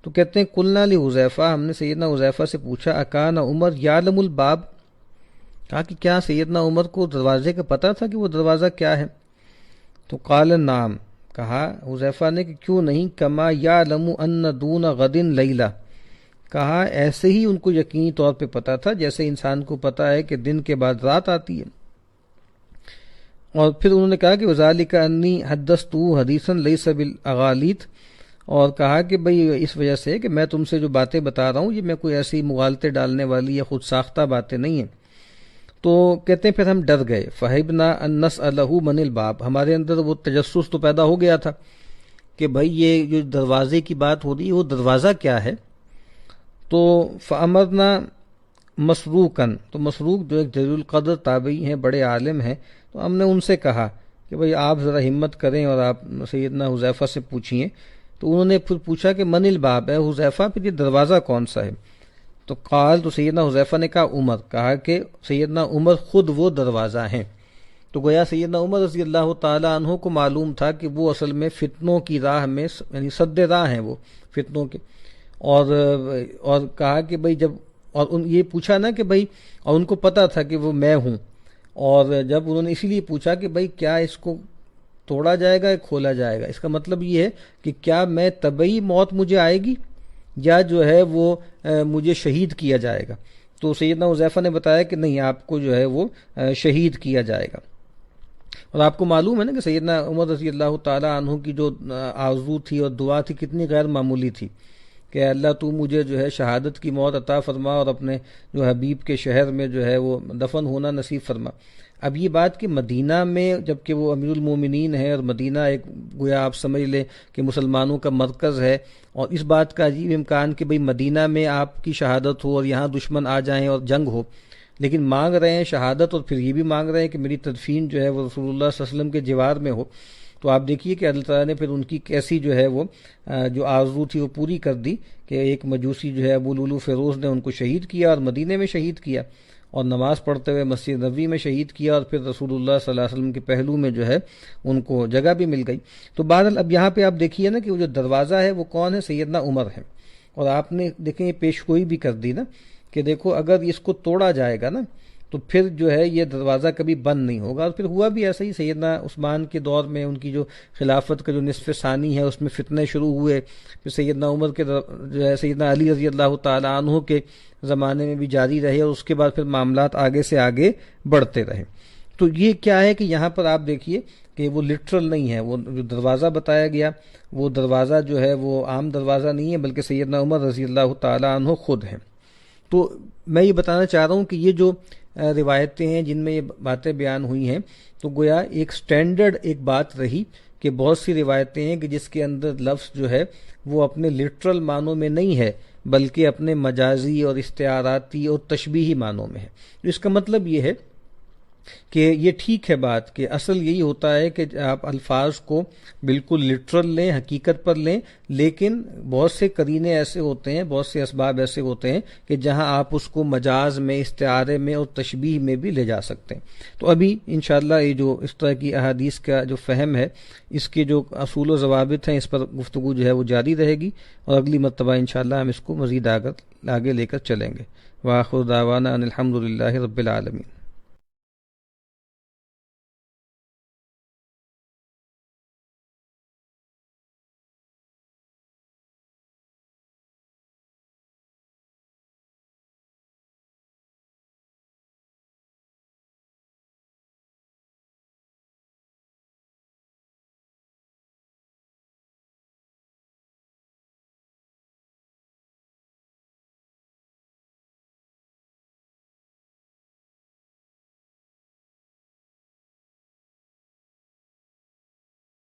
تو کہتے ہیں قلنا لحذیفہ، ہم نے سیدنا حذیفہ سے پوچھا، اکان عمر یعلم الباب، کہا کہ کیا سیدنا عمر کو دروازے کا پتہ تھا کہ وہ دروازہ کیا ہے؟ تو قال نعم، کہا حذیفہ نے کہ کیوں نہیں، کما یعلم ان دون غد لیلہ، کہا ایسے ہی ان کو یقینی طور پہ پتہ تھا جیسے انسان کو پتہ ہے کہ دن کے بعد رات آتی ہے۔ اور پھر انہوں نے کہا کہ وذالک انی حدثتو حدیثا لیس بالاغالیط، اور کہا کہ بھئی اس وجہ سے کہ میں تم سے جو باتیں بتا رہا ہوں یہ میں کوئی ایسی مغالطے ڈالنے والی یا خود ساختہ باتیں نہیں ہیں۔ تو کہتے ہیں پھر ہم ڈر گئے، فہبنا ان نسألہ من الباب، ہمارے اندر وہ تجسس تو پیدا ہو گیا تھا کہ بھئی یہ جو دروازے کی بات ہو رہی ہے وہ دروازہ کیا ہے۔ تو فامرنا مسروقن، تو مسروق جو ایک جلیل القدر تابعی ہیں، بڑے عالم ہیں، تو ہم نے ان سے کہا کہ بھئی آپ ذرا ہمت کریں اور آپ سیدنا حذیفہ سے پوچھئیں۔ تو انہوں نے پھر پوچھا کہ من الباب، ہے حذیفہ پھر یہ دروازہ کون سا ہے؟ تو قال، تو سیدنا حذیفہ نے کہا عمر، کہا کہ سیدنا عمر خود وہ دروازہ ہیں۔ تو گویا سیدنا عمر رضی اللہ تعالیٰ عنہ کو معلوم تھا کہ وہ اصل میں فتنوں کی راہ میں یعنی سد راہ ہیں وہ فتنوں کے، اور کہا کہ بھئی جب، اور یہ پوچھا نا کہ بھئی، اور ان کو پتہ تھا کہ وہ میں ہوں، اور جب انہوں نے اسی لیے پوچھا کہ بھئی کیا اس کو توڑا جائے گا یا کھولا جائے گا، اس کا مطلب یہ ہے کہ کیا میں طبعی موت مجھے آئے گی یا جو ہے وہ مجھے شہید کیا جائے گا؟ تو سیدنا حذیفہ نے بتایا کہ نہیں، آپ کو جو ہے وہ شہید کیا جائے گا۔ اور آپ کو معلوم ہے نا کہ سیدنا عمر رضی اللہ تعالیٰ عنہ کی جو آرزو تھی اور دعا تھی کتنی غیر معمولی تھی کہ اللہ تو مجھے جو ہے شہادت کی موت عطا فرما اور اپنے جو حبیب کے شہر میں جو ہے وہ دفن ہونا نصیب فرما۔ اب یہ بات کہ مدینہ میں جبکہ وہ امیر المومنین ہے اور مدینہ ایک گویا آپ سمجھ لیں کہ مسلمانوں کا مرکز ہے، اور اس بات کا عجیب امکان کہ بھئی مدینہ میں آپ کی شہادت ہو اور یہاں دشمن آ جائیں اور جنگ ہو، لیکن مانگ رہے ہیں شہادت، اور پھر یہ بھی مانگ رہے ہیں کہ میری تدفین جو ہے وہ رسول اللہ صلی اللہ علیہ وسلم کے جوار میں ہو۔ تو آپ دیکھیے کہ اللہ تعالیٰ نے پھر ان کی کیسی جو ہے وہ جو آرزو تھی وہ پوری کر دی کہ ایک مجوسی جو ہے ابو لولو فیروز نے ان کو شہید کیا اور مدینے میں شہید کیا، اور نماز پڑھتے ہوئے مسجد نبوی میں شہید کیا، اور پھر رسول اللہ صلی اللہ علیہ وسلم کے پہلو میں جو ہے ان کو جگہ بھی مل گئی۔ تو بہرحال اب یہاں پہ آپ دیکھیے نا کہ وہ جو دروازہ ہے وہ کون ہے؟ سیدنا عمر ہے۔ اور آپ نے دیکھیں یہ پیشگوئی بھی کر دی نا کہ دیکھو اگر اس کو توڑا جائے گا نا تو پھر جو ہے یہ دروازہ کبھی بند نہیں ہوگا۔ اور پھر ہوا بھی ایسا ہی، سیدنا عثمان کے دور میں ان کی جو خلافت کا جو نصف ثانی ہے اس میں فتنے شروع ہوئے، پھر سیدنا عمر کے جو ہے سیدنا علی رضی اللہ تعالیٰ عنہ کے زمانے میں بھی جاری رہے، اور اس کے بعد پھر معاملات آگے سے آگے بڑھتے رہے۔ تو یہ کیا ہے کہ یہاں پر آپ دیکھیے کہ وہ لٹرل نہیں ہے، وہ جو دروازہ بتایا گیا وہ دروازہ جو ہے وہ عام دروازہ نہیں ہے بلکہ سیدنا عمر رضی اللہ تعالیٰ عنہ خود ہیں۔ تو میں یہ بتانا چاہ رہا ہوں کہ یہ جو روایتیں ہیں جن میں یہ باتیں بیان ہوئی ہیں تو گویا ایک سٹینڈرڈ ایک بات رہی کہ بہت سی روایتیں ہیں کہ جس کے اندر لفظ جو ہے وہ اپنے لٹرل معنوں میں نہیں ہے بلکہ اپنے مجازی اور استعاراتی اور تشبیہی معنوں میں ہے۔ اس کا مطلب یہ ہے کہ یہ ٹھیک ہے بات کہ اصل یہی ہوتا ہے کہ آپ الفاظ کو بالکل لٹرل لیں، حقیقت پر لیں، لیکن بہت سے قرینے ایسے ہوتے ہیں، بہت سے اسباب ایسے ہوتے ہیں کہ جہاں آپ اس کو مجاز میں، استعارے میں اور تشبیہ میں بھی لے جا سکتے ہیں۔ تو ابھی انشاءاللہ یہ جو اس طرح کی احادیث کا جو فہم ہے، اس کے جو اصول و ضوابط ہیں، اس پر گفتگو جو ہے وہ جاری رہے گی، اور اگلی مرتبہ انشاءاللہ ہم اس کو مزید آگے لے کر چلیں گے۔ وآخر دعوانا ان الحمد للہ رب العالمین۔